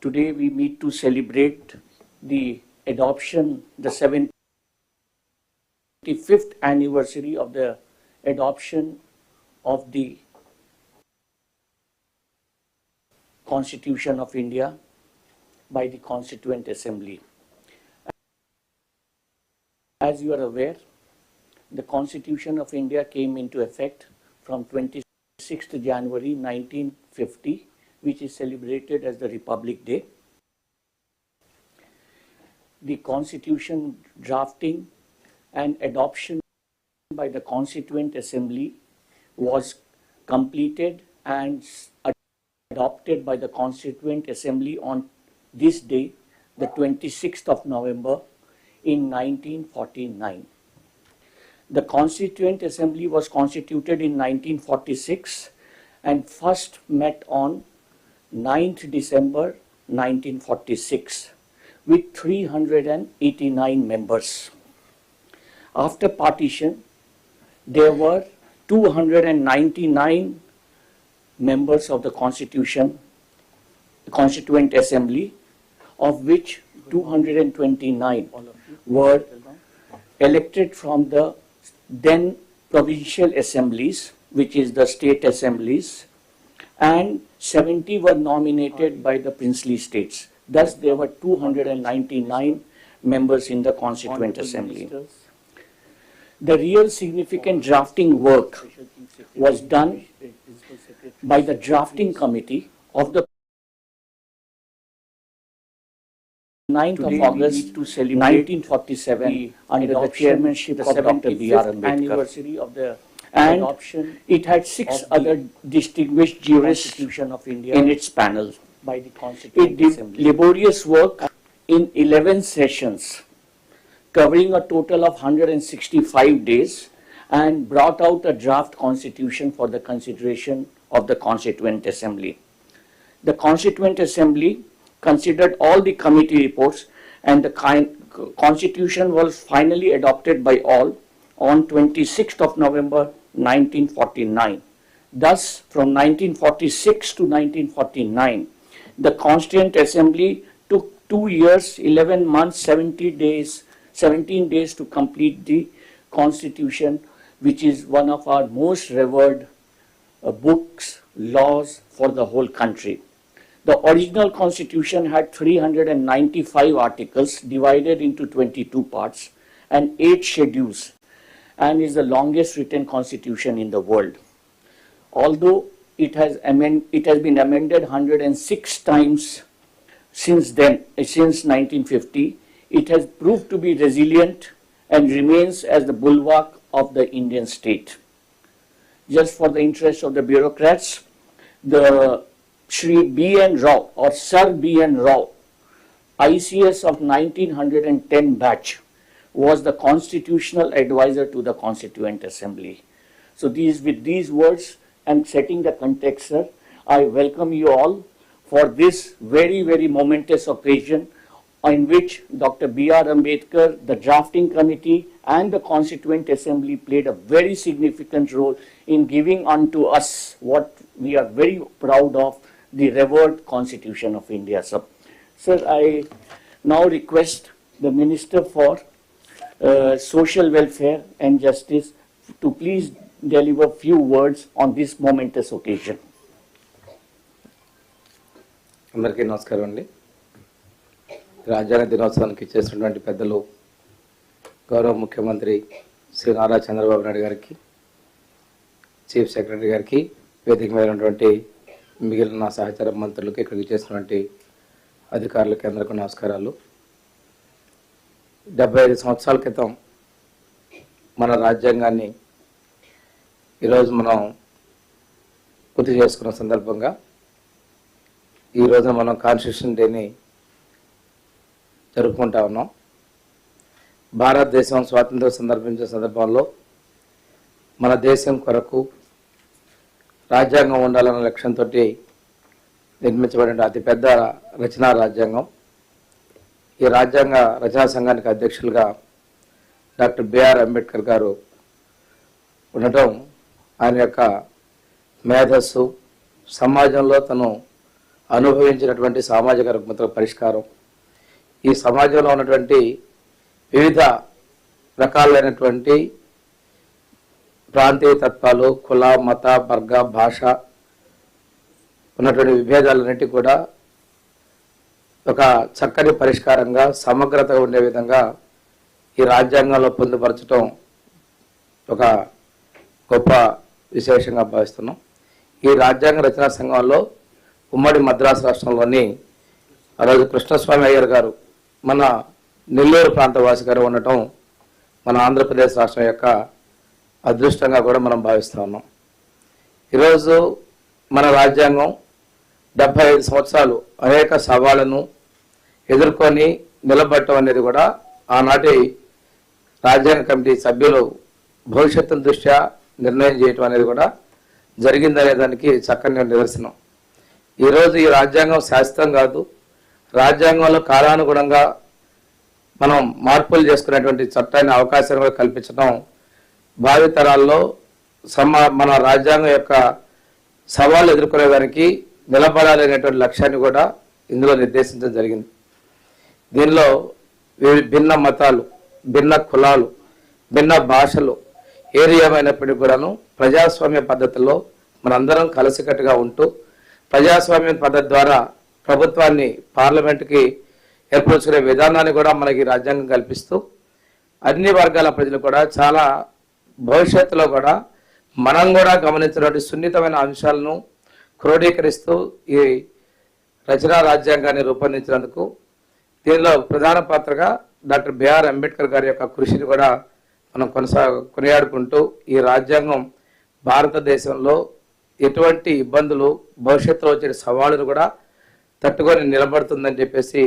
Today we meet to celebrate the adoption, the 75th anniversary of the adoption of the Constitution of India by the Constituent Assembly. As you are aware, the Constitution of India came into effect from 26th January 1950, which is celebrated as the Republic Day. The Constitution drafting and adoption by the Constituent Assembly was completed and adopted by the Constituent Assembly on this day, the 26th of November in 1949. The Constituent Assembly was constituted in 1946 and first met on 9th December 1946 with 389 members. After partition, there were 299 members of the Constituent Assembly, of which 229 were elected from the then provincial assemblies, which is the state assemblies, and 70 were nominated by the princely states. Thus, there were 299 members in the Constituent Assembly. The real significant drafting work was done by the drafting committee of the 9th of August to celebrate 1947 under the chairmanship of Dr. B.R. Ambedkar. Anniversary of the adoption. It had 6 other distinguished jurists of India in its panel. By the Constituent Assembly. Laborious work in 11 sessions, covering a total of 165 days, and brought out a draft constitution for the consideration of the Constituent Assembly. The Constituent Assembly considered all the committee reports, and the constitution was finally adopted by all on 26th of November 1949. Thus, from 1946 to 1949, the Constituent Assembly took 2 years, 11 months, 17 days to complete the Constitution, which is one of our most revered books, laws for the whole country. The original Constitution had 395 articles divided into 22 parts and 8 schedules, and is the longest written constitution in the world. Although it has been amended 106 times since then, since 1950, it has proved to be resilient and remains as the bulwark of the Indian state. Just for the interest of the bureaucrats, the Shri B.N. Rao or Sir B.N. Rao, ICS of 1910 batch, was the constitutional advisor to the Constituent Assembly. So with these words and setting the context, sir, I welcome you all for this very, very momentous occasion in which Dr. B.R. Ambedkar, the drafting committee, and the Constituent Assembly played a very significant role in giving unto us what we are very proud of, the revered Constitution of India. Sir, I now request the Minister for Social Welfare and Justice to please deliver few words on this momentous occasion. అందరికీ నమస్కారం అండి. రాజ్యాంగ దినోత్సవానికి చేసినటువంటి పెద్దలు గౌరవ ముఖ్యమంత్రి శ్రీ నారా చంద్రబాబు నాయుడు గారికి, చీఫ్ సెక్రటరీ గారికి, వేదిక మీద ఉన్నటువంటి మిగిలిన సహచర మంత్రులకు, ఇక్కడికి చేసినటువంటి అధికారులకి అందరికీ నమస్కారాలు. 75 సంవత్సరాల క్రితం మన రాజ్యాంగాన్ని ఈరోజు మనం పూర్తి చేసుకున్న సందర్భంగా ఈ రోజున మనం కాన్స్టిట్యూషన్ డేని జరుపుకుంటా ఉన్నాం. భారతదేశం స్వాతంత్రం సందర్భించిన సందర్భంలో మన దేశం కొరకు రాజ్యాంగం ఉండాలన్న లక్ష్యంతో నిర్మించబడిన అతిపెద్ద రచనా రాజ్యాంగం. ఈ రాజ్యాంగ రచనా సంఘానికి అధ్యక్షులుగా డాక్టర్ బిఆర్ అంబేద్కర్ గారు ఉండటం, ఆయన యొక్క మేధస్సు, సమాజంలో తను అనుభవించినటువంటి సామాజిక రుగ్మతల పరిష్కారం, ఈ సమాజంలో ఉన్నటువంటి వివిధ రకాలైనటువంటి ప్రాంతీయ తత్వాలు, కుల, మత, వర్గ, భాష ఉన్నటువంటి విభేదాలన్నిటి కూడా ఒక చక్కని పరిష్కారంగా సమగ్రత ఉండే విధంగా ఈ రాజ్యాంగంలో పొందుపరచడం ఒక గొప్ప విశేషంగా భావిస్తున్నాం. ఈ రాజ్యాంగ రచనా సంఘంలో ఉమ్మడి మద్రాసు రాష్ట్రంలోని ఆ రోజు కృష్ణస్వామి అయ్యర్ గారు మన నెల్లూరు ప్రాంత వాసి గారు ఉండటం మన ఆంధ్రప్రదేశ్ రాష్ట్రం యొక్క అదృష్టంగా కూడా మనం భావిస్తూ ఉన్నాం. ఈరోజు మన రాజ్యాంగం 75 సంవత్సరాలు అనేక సవాళ్లను ఎదుర్కొని నిలబడటం అనేది కూడా ఆనాటి రాజ్యాంగ కమిటీ సభ్యులు భవిష్యత్తు దృష్ట్యా నిర్ణయం చేయటం అనేది కూడా జరిగిందనే దానికి చక్కని నిదర్శనం. ఈరోజు ఈ రాజ్యాంగం శాశ్వతం కాదు, రాజ్యాంగంలో కాలానుగుణంగా మనం మార్పులు చేసుకునేటువంటి చట్టాన్ని అవకాశాన్ని కల్పించడం భావితరాల్లో మన రాజ్యాంగం యొక్క సవాళ్ళు ఎదుర్కొనేదానికి నిలబడాలనేటువంటి లక్ష్యాన్ని కూడా ఇందులో నిర్దేశించడం జరిగింది. దీనిలో భిన్న మతాలు, భిన్న కులాలు, భిన్న భాషలు ఏమైనప్పటికీ కూడాను ప్రజాస్వామ్య పద్ధతిలో మనందరం కలిసికట్టుగా ఉంటూ ప్రజాస్వామ్య పద్ధతి ద్వారా ప్రభుత్వాన్ని, పార్లమెంటుకి ఏర్పరచుకునే విధానాన్ని కూడా మనకి రాజ్యాంగం కల్పిస్తూ అన్ని వర్గాల ప్రజలు కూడా చాలా భవిష్యత్తులో కూడా మనం కూడా గమనించినటువంటి సున్నితమైన అంశాలను క్రోడీకరిస్తూ ఈ రచనా రాజ్యాంగాన్ని రూపొందించినందుకు దీనిలో ప్రధాన పాత్రగా డాక్టర్ బిఆర్ అంబేద్కర్ గారి యొక్క కృషిని కూడా మనం కొనియాడుకుంటూ ఈ రాజ్యాంగం భారతదేశంలో ఎటువంటి ఇబ్బందులు, భవిష్యత్తులో వచ్చే సవాళ్ళను కూడా తట్టుకొని నిలబడుతుందని చెప్పేసి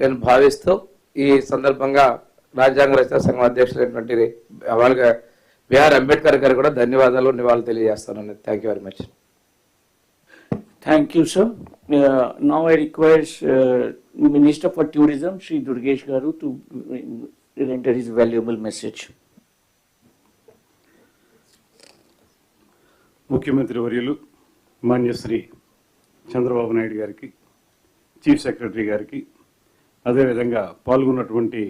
నేను భావిస్తూ ఈ సందర్భంగా రాజ్యాంగ రచనా సంఘం అధ్యక్షులైనటువంటి బిఆర్ అంబేద్కర్ గారు కూడా ధన్యవాదాలు, నివాళులు తెలియజేస్తాను. Thank you very much. Thank you, sir. Now I request Minister for Tourism, Shri Durgesh Garu, to render his valuable message. ముఖ్యమంత్రి వర్యులు మాన్యశ్రీ చంద్రబాబు నాయుడు గారికి, చీఫ్ సెక్రటరీ గారికి, అదేవిధంగా పాల్గొన్నటువంటి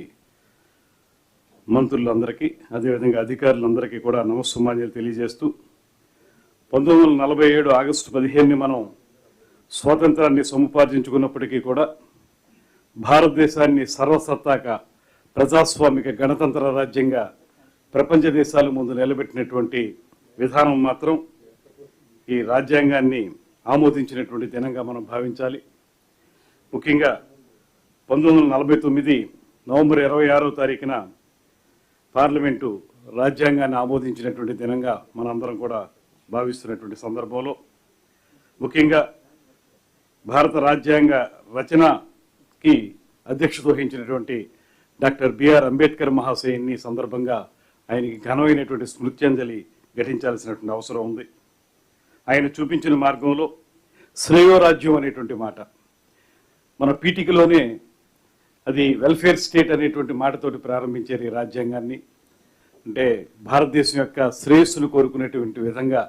మంత్రులందరికీ, అదేవిధంగా అధికారులందరికీ కూడా నమస్సుమాన్యాలు తెలియజేస్తూ 1947 ఆగస్టు 15ని మనం స్వాతంత్రాన్ని సముపార్జించుకున్నప్పటికీ కూడా భారతదేశాన్ని సర్వసత్తాక ప్రజాస్వామిక గణతంత్ర రాజ్యంగా ప్రపంచ దేశాల ముందు నిలబెట్టినటువంటి విధానం మాత్రం ఈ రాజ్యాంగాన్ని ఆమోదించినటువంటి దినంగా మనం భావించాలి. ముఖ్యంగా 1949 నవంబర్ 26వ తారీఖున పార్లమెంటు రాజ్యాంగాన్ని ఆమోదించినటువంటి దినంగా మనందరం కూడా భావిస్తున్నటువంటి సందర్భంలో ముఖ్యంగా భారత రాజ్యాంగ రచనకి అధ్యక్షత వహించినటువంటి డాక్టర్ బిఆర్ అంబేద్కర్ మహాశయుని సందర్భంగా ఆయనకి ఘనమైనటువంటి స్మృత్యాంజలి ఘటించాల్సినటువంటి అవసరం ఉంది. ఆయన చూపించిన మార్గంలో శ్రేయోరాజ్యం అనేటువంటి మాట మన పీఠికలోనే అది వెల్ఫేర్ స్టేట్ అనేటువంటి మాటతోటి ప్రారంభించారు ఈ రాజ్యాంగాన్ని. అంటే భారతదేశం యొక్క శ్రేయస్సును కోరుకునేటువంటి విధంగా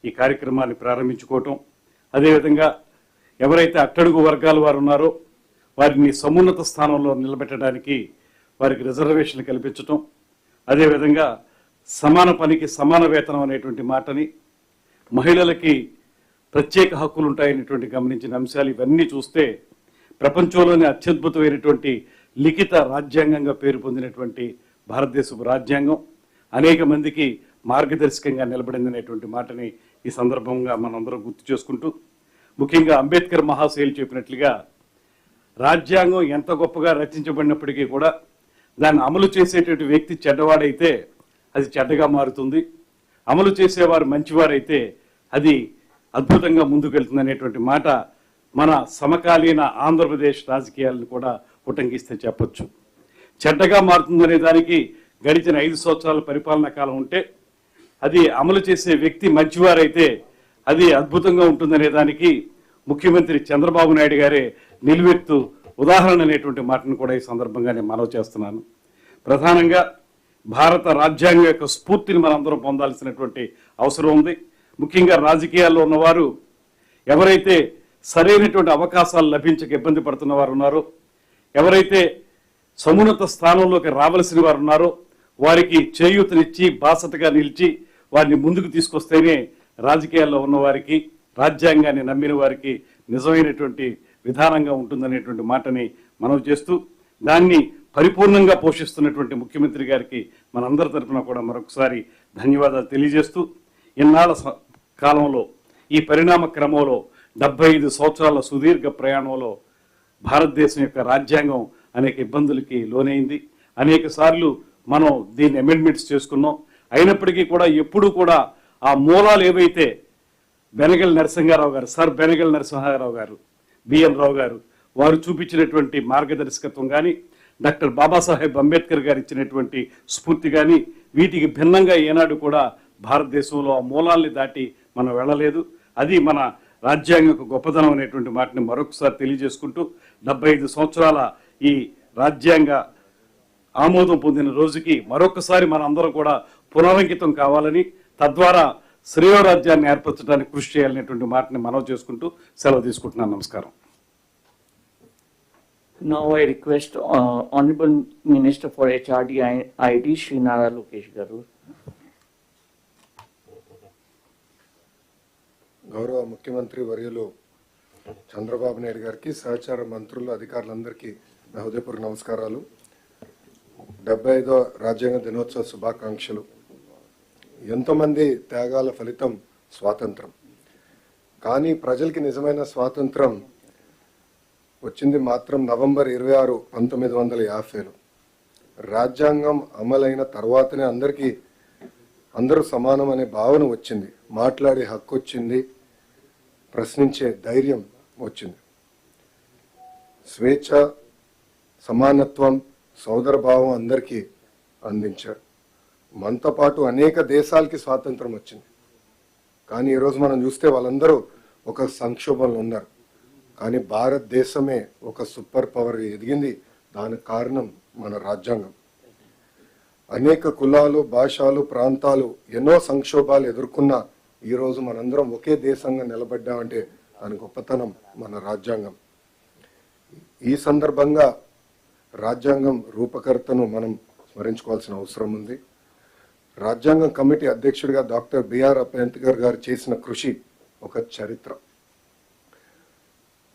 ఈ కార్యక్రమాన్ని ప్రారంభించుకోవటం, అదేవిధంగా ఎవరైతే అట్టడుగు వర్గాల వారు ఉన్నారో వారిని సమున్నత స్థానంలో నిలబెట్టడానికి వారికి రిజర్వేషన్లు కల్పించటం, అదేవిధంగా సమాన పనికి సమాన వేతనం అనేటువంటి మాటని, మహిళలకి ప్రత్యేక హక్కులు ఉంటాయనేటువంటి గమనించిన అంశాలు ఇవన్నీ చూస్తే ప్రపంచంలోనే అత్యద్భుతమైనటువంటి లిఖిత రాజ్యాంగంగా పేరు పొందినటువంటి భారతదేశపు రాజ్యాంగం అనేక మందికి మార్గదర్శకంగా నిలబడిందనేటువంటి మాటని ఈ సందర్భంగా మనందరం గుర్తు చేసుకుంటూ, ముఖ్యంగా అంబేద్కర్ మహాశయులు చెప్పినట్లుగా రాజ్యాంగం ఎంత గొప్పగా రచించబడినప్పటికీ కూడా దాన్ని అమలు చేసేటువంటి వ్యక్తి చెడ్డవాడైతే అది చెడ్డగా మారుతుంది, అమలు చేసేవారు మంచివారైతే అది అద్భుతంగా ముందుకెళ్తుంది అనేటువంటి మాట మన సమకాలీన ఆంధ్రప్రదేశ్ రాజకీయాలను కూడా ఉటంకిస్తే చెప్పొచ్చు. చెడ్డగా మారుతుందనే దానికి గడిచిన 5 సంవత్సరాల పరిపాలనా కాలం ఉంటే అది అమలు చేసే వ్యక్తి మంచివారైతే అది అద్భుతంగా ఉంటుందనే దానికి ముఖ్యమంత్రి చంద్రబాబు నాయుడు గారే నిలువెత్తు ఉదాహరణ అనేటువంటి మాటను కూడా ఈ సందర్భంగా నేను మనవి చేస్తున్నాను. ప్రధానంగా భారత రాజ్యాంగం యొక్క స్ఫూర్తిని మనందరం పొందాల్సినటువంటి అవసరం ఉంది. ముఖ్యంగా రాజకీయాల్లో ఉన్నవారు ఎవరైతే సరైనటువంటి అవకాశాలు లభించక ఇబ్బంది పడుతున్న వారు ఉన్నారో, ఎవరైతే సమున్నత స్థానంలోకి రావలసిన వారు ఉన్నారో వారికి చేయూతనిచ్చి బాసటగా నిలిచి వారిని ముందుకు తీసుకొస్తేనే రాజకీయాల్లో ఉన్న వారికి, రాజ్యాంగాన్ని నమ్మిన వారికి నిజమైనటువంటి విధానంగా ఉంటుందనేటువంటి మాటని మనం చేస్తూ, దాన్ని పరిపూర్ణంగా పోషిస్తున్నటువంటి ముఖ్యమంత్రి గారికి మనందరి తరఫున కూడా మరొకసారి ధన్యవాదాలు తెలియజేస్తూ, ఇన్నాళ్ళ కాలంలో ఈ పరిణామ క్రమంలో 75 సంవత్సరాల సుదీర్ఘ ప్రయాణంలో భారతదేశం యొక్క రాజ్యాంగం అనేక ఇబ్బందులకి లోనైంది. అనేక సార్లు మనం దీన్ని అమెండ్మెంట్స్ చేసుకున్నాం. అయినప్పటికీ కూడా ఎప్పుడూ కూడా ఆ మూలాలు ఏవైతే బెనగల్ నరసింహారావు గారు, సర్ బెనగల్ నరసింహారావు గారు, బిఎన్ రావు గారు వారు చూపించినటువంటి మార్గదర్శకత్వం కానీ, డాక్టర్ బాబాసాహెబ్ అంబేద్కర్ గారు ఇచ్చినటువంటి స్ఫూర్తి కానీ, వీటికి భిన్నంగా ఏనాడు కూడా భారతదేశంలో ఆ మూలాల్ని దాటి మనం వెళ్ళలేదు. అది మన రాజ్యాంగం గొప్పతనం అనేటువంటి మాటని మరొకసారి తెలియజేసుకుంటూ, 75 సంవత్సరాల ఈ రాజ్యాంగ ఆమోదం పొందిన రోజుకి మరొకసారి మన అందరం కూడా పునరంకితం కావాలని, తద్వారా శ్రేయోరాజ్యాన్ని ఏర్పరచడానికి కృషి చేయాలనేటువంటి మాటని మనవి చేసుకుంటూ సెలవు తీసుకుంటున్నాను. నమస్కారం. Now I request Honorable Minister for HRD ID, Shri Nara Lokesh Garu. గౌరవ ముఖ్యమంత్రి వర్యులు చంద్రబాబు నాయుడు గారికి, సహచార మంత్రులు, అధికారులందరికీ నా హృదయపూర్వక నమస్కారాలు. 75వ రాజ్యాంగ దినోత్సవ శుభాకాంక్షలు. ఎంతోమంది త్యాగాల ఫలితం స్వాతంత్రం. కానీ ప్రజలకి నిజమైన స్వాతంత్రం వచ్చింది మాత్రం నవంబర్ 26, 1950లో. రాజ్యాంగం అమలైన తర్వాతనే అందరూ సమానం అనే భావన వచ్చింది. మాట్లాడే హక్కు వచ్చింది, ప్రశ్నించే ధైర్యం వచ్చింది. స్వేచ్ఛ, సమానత్వం, సోదర భావం అందరికీ అందించారు. మనతో పాటు అనేక దేశాలకి స్వాతంత్రం వచ్చింది. కానీ ఈరోజు మనం చూస్తే వాళ్ళందరూ ఒక సంక్షోభంలో ఉన్నారు. కానీ భారతదేశమే ఒక సూపర్ పవర్ ఎదిగింది. దానికి కారణం మన రాజ్యాంగం. అనేక కులాలు, భాషలు, ప్రాంతాలు ఎన్నో సంక్షోభాలు ఎదుర్కొన్న ఈరోజు మనందరం ఒకే దేశంగా నిలబడ్డామంటే దాని గొప్పతనం మన రాజ్యాంగం. ఈ సందర్భంగా రాజ్యాంగం రూపకర్తను మనం స్మరించుకోవాల్సిన అవసరం ఉంది. రాజ్యాంగం కమిటీ అధ్యక్షుడిగా డాక్టర్ బిఆర్ అంబేద్కర్ గారు చేసిన కృషి ఒక చరిత్ర.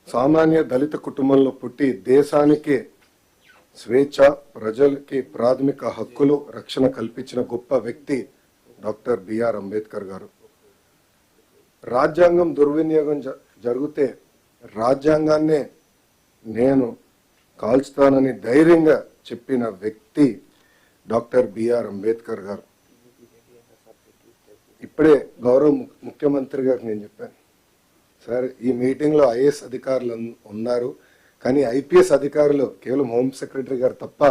సామాన్య దళిత కుటుంబంలో పుట్టి దేశానికి స్వేచ్ఛ, ప్రజలకి ప్రాథమిక హక్కులు, రక్షణ కల్పించిన గొప్ప వ్యక్తి డాక్టర్ బిఆర్ అంబేద్కర్ గారు. రాజ్యాంగం దుర్వినియోగం జరిగితే రాజ్యాంగాన్నే నేను కాల్చుతానని ధైర్యంగా చెప్పిన వ్యక్తి డాక్టర్ బిఆర్ అంబేద్కర్ గారు. ఇప్పుడే గౌరవ ముఖ్యమంత్రి గారికి నేను చెప్పాను, సార్ ఈ మీటింగ్లో ఐఏఎస్ అధికారులు ఉన్నారు, కానీ ఐపీఎస్ అధికారులు కేవలం హోమ్ సెక్రటరీ గారు తప్ప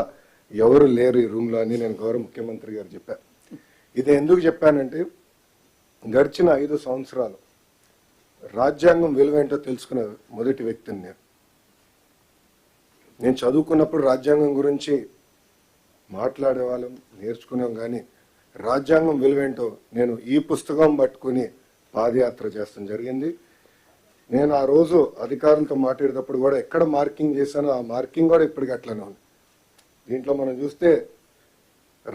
ఎవరు లేరు ఈ రూమ్లో అని నేను గౌరవ ముఖ్యమంత్రి గారు చెప్పాను. ఇది ఎందుకు చెప్పానంటే గడిచిన 5 సంవత్సరాలు రాజ్యాంగం విలువేంటో తెలుసుకున్న మొదటి వ్యక్తిని నేను చదువుకున్నప్పుడు రాజ్యాంగం గురించి మాట్లాడేవాళ్ళం, నేర్చుకున్నాం. కానీ రాజ్యాంగం విలువేంటో నేను ఈ పుస్తకం పట్టుకుని పాదయాత్ర చేస్తాం జరిగింది. నేను ఆ రోజు అధికారులతో మాట్లాడేటప్పుడు కూడా ఎక్కడ మార్కింగ్ చేశానో ఆ మార్కింగ్ కూడా ఇప్పటికీ అట్లనే ఉంది. దీంట్లో మనం చూస్తే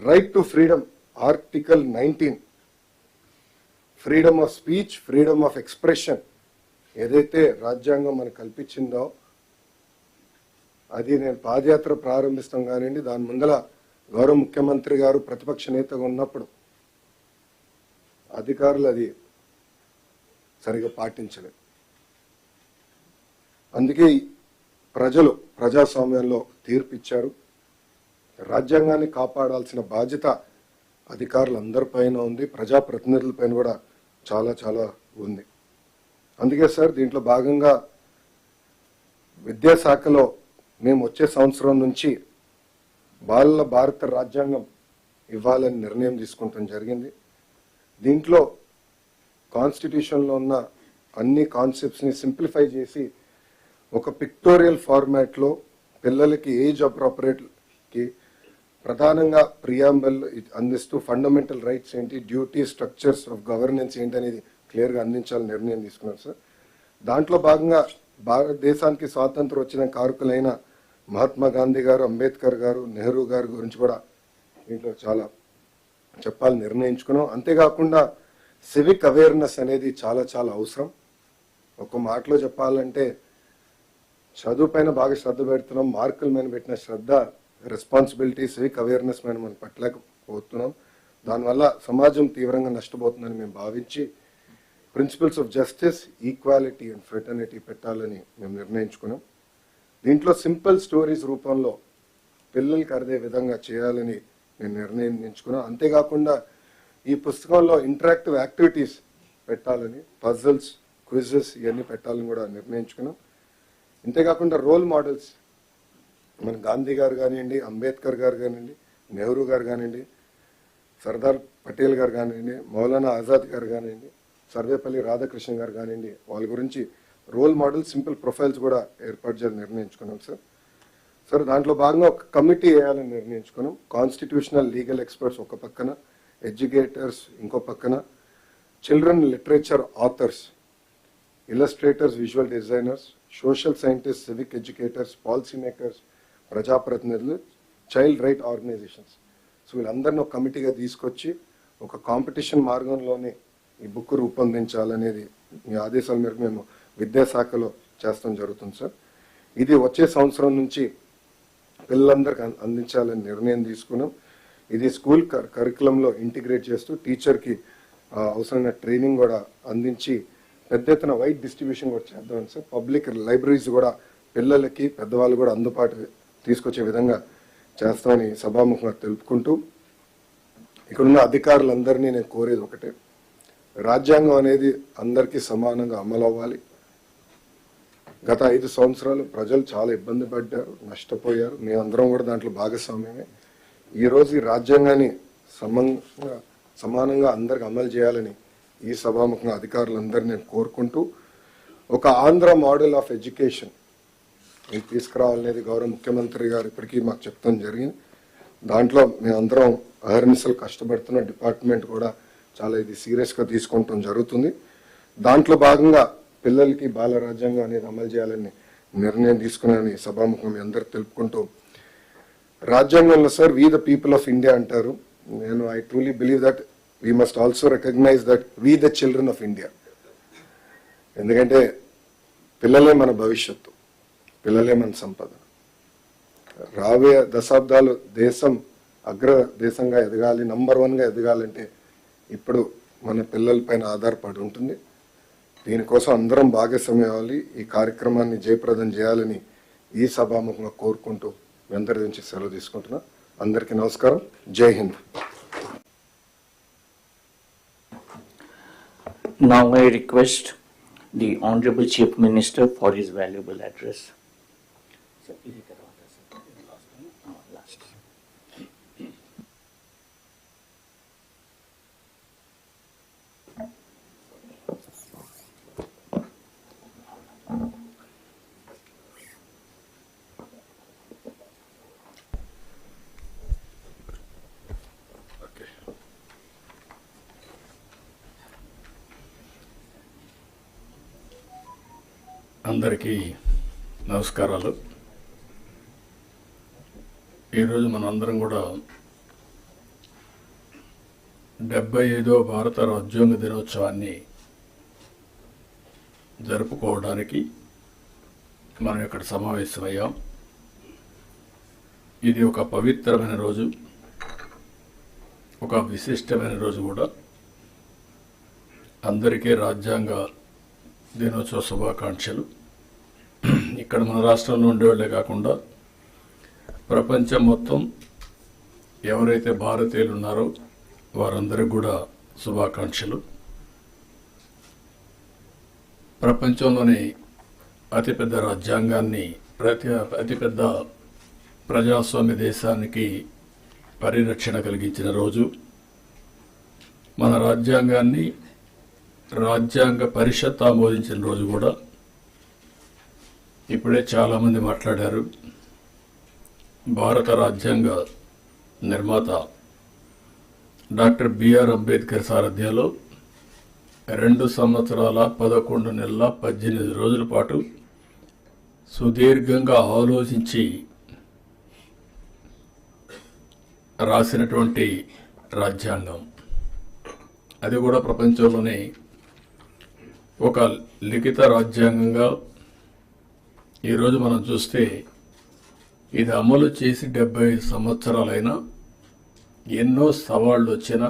right to freedom, article 19, freedom of speech, freedom of expression ఏదైతే రాజ్యాంగం మనకు కల్పించిందో అది నేను పాదయాత్ర ప్రారంభిస్తాం కానివ్వండి, దాని ముందల గౌరవ ముఖ్యమంత్రి గారు ప్రతిపక్ష నేతగా ఉన్నప్పుడు అధికారులు అది సరిగా పాటించలేదు. అందుకే ప్రజలు ప్రజాస్వామ్యంలో తీర్పిచ్చారు. రాజ్యాంగాన్ని కాపాడాల్సిన బాధ్యత అధికారులందరిపైన ఉంది, ప్రజాప్రతినిధులపైన కూడా చాలా చాలా ఉంది. అందుకే సార్ దీంట్లో భాగంగా విద్యాశాఖలో మేము వచ్చే సంవత్సరం నుంచి బాలల భారత రాజ్యాంగం ఇవ్వాలని నిర్ణయం తీసుకుంటాం జరిగింది. దీంట్లో కాన్స్టిట్యూషన్లో ఉన్న అన్ని కాన్సెప్ట్స్ని సింప్లిఫై చేసి ఒక పిక్టోరియల్ ఫార్మాట్లో పిల్లలకి ఏజ్ అప్రోప్రియేట్కి ప్రధానంగా ప్రియాంబల్ అందిస్తూ ఫండమెంటల్ రైట్స్ ఏంటి, డ్యూటీ, స్ట్రక్చర్స్ ఆఫ్ గవర్నెన్స్ ఏంటి అనేది క్లియర్గా అందించాలని నిర్ణయం తీసుకున్నాం సార్. దాంట్లో భాగంగా భారతదేశానికి స్వాతంత్రం వచ్చిన కారకులైన మహాత్మా గాంధీ గారు, అంబేద్కర్ గారు, నెహ్రూ గారి గురించి కూడా దీంట్లో చాలా చెప్పాలని నిర్ణయించుకున్నాం. అంతేకాకుండా సివిక్ అవేర్నెస్ అనేది చాలా చాలా అవసరం. ఒక మాటలో చెప్పాలంటే చదువు పైన బాగా శ్రద్ధ పెడుతున్నాం, మార్కుల మీద పెట్టిన శ్రద్ధ, రెస్పాన్సిబిలిటీ, సివిక్ అవేర్నెస్ మీద మనం పట్టలేకపోతున్నాం. దానివల్ల సమాజం తీవ్రంగా నష్టపోతుందని మేము భావించి principles of justice, equality and fraternity పెట్టాలని మేము నిర్ణయించుకున్నాం. దీంట్లో సింపుల్ స్టోరీస్ రూపంలో పిల్లలకి అర్థే విధంగా చేయాలని నేను నిర్ణయించుకున్నాం. అంతేకాకుండా ఈ పుస్తకంలో ఇంటరాక్టివ్ యాక్టివిటీస్ పెట్టాలని, పజిల్స్, క్విజెస్ ఇవన్నీ పెట్టాలని కూడా నిర్ణయించుకున్నాం. అంతేకాకుండా రోల్ మోడల్స్ మన గాంధీ గారు కానివ్వండి, అంబేద్కర్ గారు కానివ్వండి, నెహ్రూ గారు కానివ్వండి, సర్దార్ పటేల్ గారు కానివ్వండి, మౌలానా ఆజాద్ గారు కానివ్వండి, సర్వేపల్లి రాధాకృష్ణ గారు కానివ్వండి, వాళ్ళ గురించి రోల్ మోడల్ సింపుల్ ప్రొఫైల్స్ కూడా ఏర్పాటు చేయాలని నిర్ణయించుకున్నాం సార్. దాంట్లో భాగంగా ఒక కమిటీ వేయాలని నిర్ణయించుకున్నాం. కాన్స్టిట్యూషనల్ లీగల్ ఎక్స్పర్ట్స్ ఒక పక్కన, ఎడ్యుకేటర్స్ ఇంకో పక్కన, children literature authors, illustrators, visual designers, social scientist, civic educators, policy makers, ప్రజాప్రతినిధులు, చైల్డ్ రైట్ ఆర్గనైజేషన్స్. సో వీళ్ళందరినీ ఒక కమిటీగా తీసుకొచ్చి ఒక కాంపిటీషన్ మార్గంలోనే ఈ బుక్ రూపొందించాలనేది మీ ఆదేశాల మేరకు మేము విద్యాశాఖలో చేస్తాం జరుగుతుంది సార్. ఇది వచ్చే సంవత్సరం నుంచి పిల్లలందరికీ అందించాలని నిర్ణయం తీసుకున్నాం. ఇది స్కూల్ కరికులంలో ఇంటిగ్రేట్ చేస్తూ టీచర్కి అవసరమైన ట్రైనింగ్ కూడా అందించి పెద్ద ఎత్తున వైడ్ డిస్ట్రిబ్యూషన్ కూడా చేద్దామని సార్. పబ్లిక్ లైబ్రరీస్ కూడా పిల్లలకి, పెద్దవాళ్ళు కూడా అందుబాటు తీసుకొచ్చే విధంగా చేస్తామని సభాముఖంగా తెలుపుకుంటూ, ఇక్కడున్న అధికారులందరినీ నేను కోరేది ఒకటే, రాజ్యాంగం అనేది అందరికీ సమానంగా అమలు అవ్వాలి. గత 5 సంవత్సరాలు ప్రజలు చాలా ఇబ్బంది పడ్డారు, నష్టపోయారు. మేమందరం కూడా దాంట్లో భాగస్వామ్యమే. ఈరోజు ఈ రాజ్యాంగాన్ని సమానంగా అందరికి అమలు చేయాలని ఈ సభాముఖంగా అధికారులందరినీ నేను కోరుకుంటూ, ఒక ఆంధ్ర మోడల్ ఆఫ్ ఎడ్యుకేషన్ తీసుకురావాలనేది గౌరవ ముఖ్యమంత్రి గారు ఇప్పటికీ మాకు చెప్తాం జరిగింది. దాంట్లో మేమందరం అహర్నిశలు కష్టపడుతున్న డిపార్ట్మెంట్ కూడా చాలా ఇది సీరియస్గా తీసుకుంటాం జరుగుతుంది. దాంట్లో భాగంగా పిల్లలకి బాల రాజ్యాంగం అనేది అమలు చేయాలని నిర్ణయం తీసుకున్నానని సభాముఖం మీ అందరు తెలుపుకుంటూ, రాజ్యాంగంలో sir we the people of India అంటారు. నేను I truly believe that we must also recognise that we the children of India. ఎందుకంటే పిల్లలే మన భవిష్యత్తు, పిల్లలే మన సంపద. రాబోయే దశాబ్దాలు దేశం అగ్ర దేశంగా ఎదగాలి, నంబర్ 1గా ఎదగాలంటే ఇప్పుడు మన పిల్లల పైన ఆధారపడి ఉంటుంది. దీనికోసం అందరం భాగస్వామ్యం అవ్వాలి. ఈ కార్యక్రమాన్ని జయప్రదం చేయాలని ఈ సభాముఖంగా కోరుకుంటూ మీ అందరి నుంచి సెలవు తీసుకుంటున్నా. అందరికీ నమస్కారం. జై Hind. Now I request the Honorable Chief Minister for his valuable address. Last. అందరికీ నమస్కారాలు. ఈరోజు మనందరం కూడా 75వ భారత రాజ్యాంగ దినోత్సవాన్ని జరుపుకోవడానికి మనం ఇక్కడ సమావేశమయ్యాం. ఇది ఒక పవిత్రమైన రోజు, ఒక విశిష్టమైన రోజు కూడా. అందరికీ రాజ్యాంగ దినోత్సవ శుభాకాంక్షలు. ఇక్కడ మన రాష్ట్రంలో ఉండేవాళ్ళే కాకుండా ప్రపంచం మొత్తం ఎవరైతే భారతీయులు ఉన్నారో వారందరికీ కూడా శుభాకాంక్షలు. ప్రపంచంలోని అతిపెద్ద రాజ్యాంగాన్ని, అతిపెద్ద ప్రజాస్వామ్య దేశానికి పరిరక్షణ కలిగించిన రోజు. మన రాజ్యాంగాన్ని రాజ్యాంగ పరిషత్ ఆమోదించిన రోజు కూడా. ఇప్పుడే చాలామంది మాట్లాడారు. భారత రాజ్యాంగ నిర్మాత డాక్టర్ బిఆర్ అంబేద్కర్ సారథ్యంలో 2 సంవత్సరాల 11 నెలల 18 రోజుల పాటు సుదీర్ఘంగా ఆలోచించి రాసినటువంటి రాజ్యాంగం. అది కూడా ప్రపంచంలోనే ఒక లిఖిత రాజ్యాంగంగా ఈరోజు మనం చూస్తే ఇది అమలు చేసి 75 సంవత్సరాలైనా ఎన్నో సవాళ్ళు వచ్చినా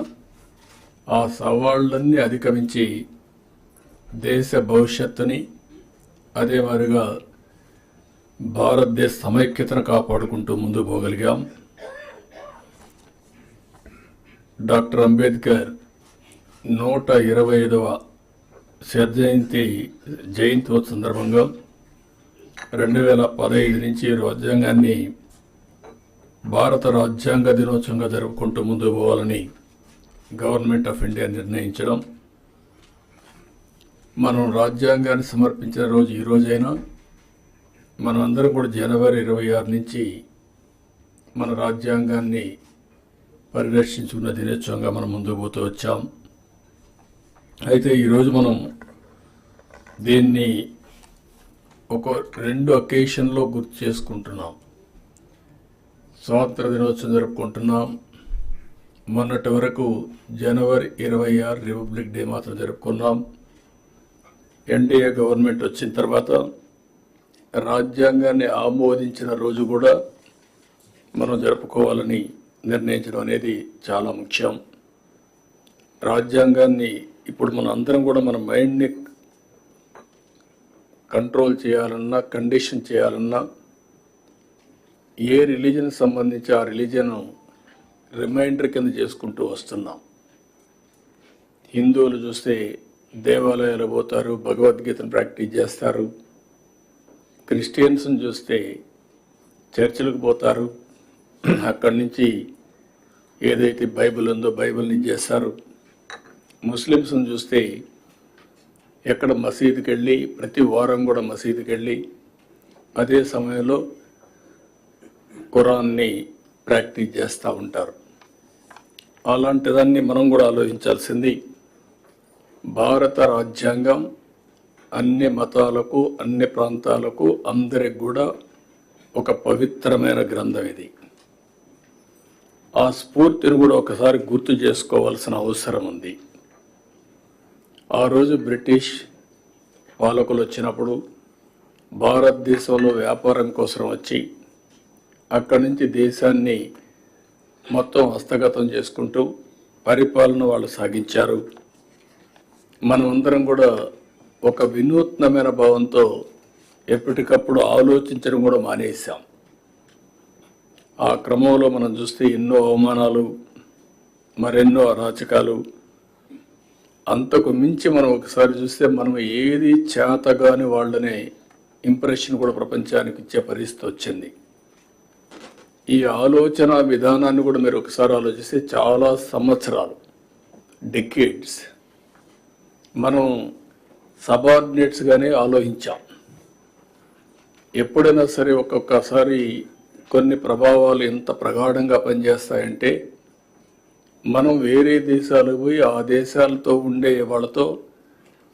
ఆ సవాళ్ళన్నీ అధిగమించి దేశ భవిష్యత్తుని అదే మాదిరిగా భారతదేశ సమైక్యతను కాపాడుకుంటూ ముందుకు పోగలిగాం. డాక్టర్ అంబేద్కర్ 125వ జయంతి సందర్భంగా 2015 నుంచి రాజ్యాంగాన్ని భారత రాజ్యాంగ దినోత్సవంగా జరుపుకుంటూ ముందుకు పోవాలని గవర్నమెంట్ ఆఫ్ ఇండియా నిర్ణయించడం. మనం రాజ్యాంగాన్ని సమర్పించిన రోజు ఈ రోజైనా మనం అందరం కూడా జనవరి 26 నుంచి మన రాజ్యాంగాన్ని పరిరక్షించుకున్న దినోత్సవంగా మనం ముందుకు పోతూ వచ్చాం. అయితే ఈరోజు మనం దీన్ని ఒక 2 అకేషన్లో గుర్తు చేసుకుంటున్నాం. స్వాతంత్ర దినోత్సవం జరుపుకుంటున్నాం. మొన్నటి వరకు జనవరి 26 రిపబ్లిక్ డే మాత్రం జరుపుకున్నాం. ఎన్డీఏ గవర్నమెంట్ వచ్చిన తర్వాత రాజ్యాంగాన్ని ఆమోదించిన రోజు కూడా మనం జరుపుకోవాలని నిర్ణయించడం అనేది చాలా ముఖ్యం. రాజ్యాంగాన్ని ఇప్పుడు మన అందరం కూడా మన మైండ్ని కంట్రోల్ చేయాలన్నా, కండిషన్ చేయాలన్నా ఏ రిలీజన్ సంబంధించి ఆ రిలీజన్ రిమైండర్ కింద చేసుకుంటూ వస్తున్నాం. హిందువులు చూస్తే దేవాలయాలు పోతారు, భగవద్గీతను ప్రాక్టీస్ చేస్తారు. క్రిస్టియన్స్ని చూస్తే చర్చిలకు పోతారు, అక్కడి నుంచి ఏదైతే బైబిల్ ఉందో బైబిల్ని చేస్తారు. ముస్లిమ్స్ని చూస్తే ఎక్కడ మసీదుకి వెళ్ళి ప్రతి వారం కూడా మసీదుకి వెళ్ళి అదే సమయంలో ఖురాన్ని ప్రాక్టీస్ చేస్తూ ఉంటారు. అలాంటిదాన్ని మనం కూడా ఆలోచించాల్సింది. భారత రాజ్యాంగం అన్ని మతాలకు, అన్ని ప్రాంతాలకు, అందరికి కూడా ఒక పవిత్రమైన గ్రంథం ఇది. ఆ స్ఫూర్తిని కూడా ఒకసారి గుర్తు చేసుకోవాల్సిన అవసరం ఉంది. ఆ రోజు బ్రిటిష్ పాలకులు వచ్చినప్పుడు భారతదేశంలో వ్యాపారం కోసం వచ్చి అక్కడి నుంచి దేశాన్ని మొత్తం హస్తగతం చేసుకుంటూ పరిపాలన వాళ్ళు సాగించారు. మనమందరం కూడా ఒక వినూత్నమైన భావంతో ఎప్పటికప్పుడు ఆలోచించడం కూడా మానేసాం. ఆ క్రమంలో మనం చూస్తే ఎన్నో అవమానాలు, మరెన్నో అరాచకాలు. అంతకు మించి మనం ఒకసారి చూస్తే మనం ఏది చేతగాని వాళ్ళనే ఇంప్రెషన్ కూడా ప్రపంచానికి ఇచ్చే పరిస్థితి వచ్చింది. ఈ ఆలోచన విధానాన్ని కూడా మీరు ఒకసారి ఆలోచిస్తే చాలా సంవత్సరాలు, డెకేడ్స్ మనం సబార్డినేట్స్గానే ఆలోచించాం. ఎప్పుడైనా సరే ఒక్కొక్కసారి కొన్ని ప్రభావాలు ఎంత ప్రగాఢంగా పనిచేస్తాయంటే మనం వేరే దేశాలకు పోయి ఆ దేశాలతో ఉండే వాళ్ళతో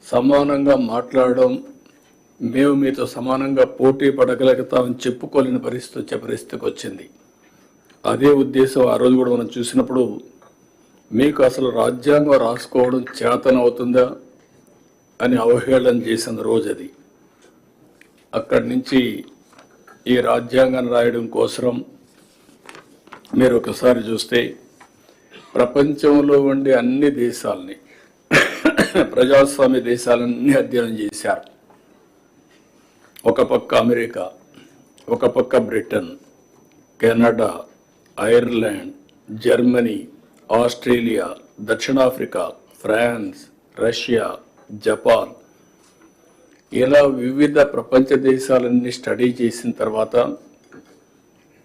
సమానంగా మాట్లాడడం, మేము మీతో సమానంగా పోటీ పడగలుగుతామని చెప్పుకోలేని పరిస్థితి వచ్చే పరిస్థితికి వచ్చింది. అదే ఉద్దేశం ఆ రోజు కూడా మనం చూసినప్పుడు మీకు అసలు రాజ్యాంగం రాసుకోవడం చేతనవుతుందా అని అవహేళన చేసిన రోజు అది. అక్కడి నుంచి ఈ రాజ్యాంగాన్ని రాయడం కోసం మీరు ఒకసారి చూస్తే ప్రపంచంలో ఉండే అన్ని దేశాలని, ప్రజాస్వామ్య దేశాలన్నీ అధ్యయనం చేశారు. ఒక పక్క అమెరికా, ఒక పక్క Britain, Canada, Ireland, Germany, Australia, దక్షిణాఫ్రికా, ఫ్రాన్స్, రష్యా, జపాన్, ఇలా వివిధ ప్రపంచ దేశాలన్నీ స్టడీ చేసిన తర్వాత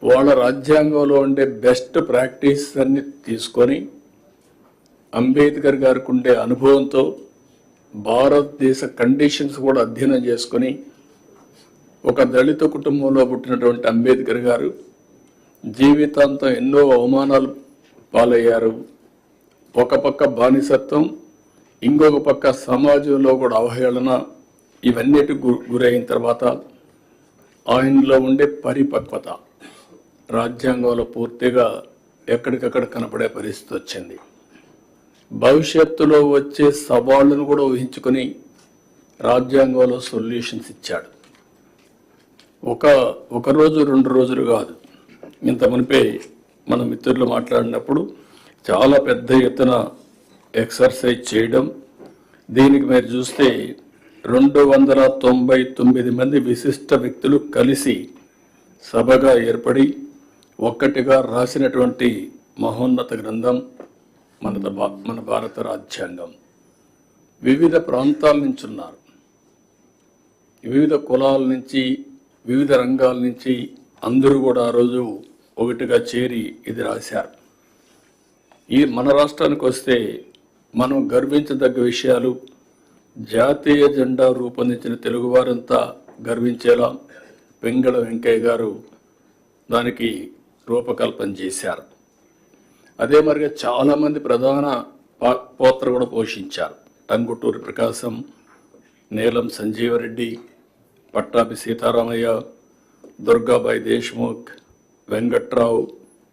వాళ్ళ రాజ్యాంగంలో ఉండే బెస్ట్ ప్రాక్టీస్ అన్ని తీసుకొని అంబేద్కర్ గారికి ఉండే అనుభవంతో భారతదేశ కండిషన్స్ కూడా అధ్యయనం చేసుకొని ఒక దళిత కుటుంబంలో పుట్టినటువంటి అంబేద్కర్ గారు జీవితాంతం ఎన్నో అవమానాలు పాలయ్యారు. ఒక పక్క బానిసత్వం, ఇంకొక పక్క సమాజంలో కూడా అవహేళన ఇవన్నిటికి గురైన తర్వాత ఆయనలో ఉండే పరిపక్వత రాజ్యాంగంలో పూర్తిగా ఎక్కడికక్కడ కనపడే పరిస్థితి వచ్చింది. భవిష్యత్తులో వచ్చే సవాళ్లను కూడా ఊహించుకొని రాజ్యాంగంలో సొల్యూషన్స్ ఇచ్చాడు. ఒక రోజు 2 రోజులు కాదు. ఇంత మునిపే మన మిత్రులు మాట్లాడినప్పుడు చాలా పెద్ద ఎత్తున ఎక్సర్సైజ్ చేయడం, దీనికి మీరు చూస్తే 299 మంది విశిష్ట వ్యక్తులు కలిసి సభగా ఏర్పడి ఒక్కటిగా రాసినటువంటి మహోన్నత గ్రంథం మన భారత రాజ్యాంగం. వివిధ ప్రాంతాల నుంచి ఉన్నారు, వివిధ కులాల నుంచి, వివిధ రంగాల నుంచి అందరూ కూడా ఆ రోజు ఒకటిగా చేరి ఇది రాశారు. మన రాష్ట్రానికి వస్తే మనం గర్వించదగ్గ విషయాలు, జాతీయ జెండా రూపొందించిన తెలుగువారంతా గర్వించేలా పింగళ వెంకయ్య గారు దానికి రూపకల్పన చేశారు. అదే మరిగా చాలామంది ప్రధాన పాత్ర కూడా పోషించారు. టంగుటూరి ప్రకాశం, నీలం సంజీవరెడ్డి, పట్టాభి సీతారామయ్య, దుర్గాబాయి దేశ్ముఖ్, వెంకట్రావు,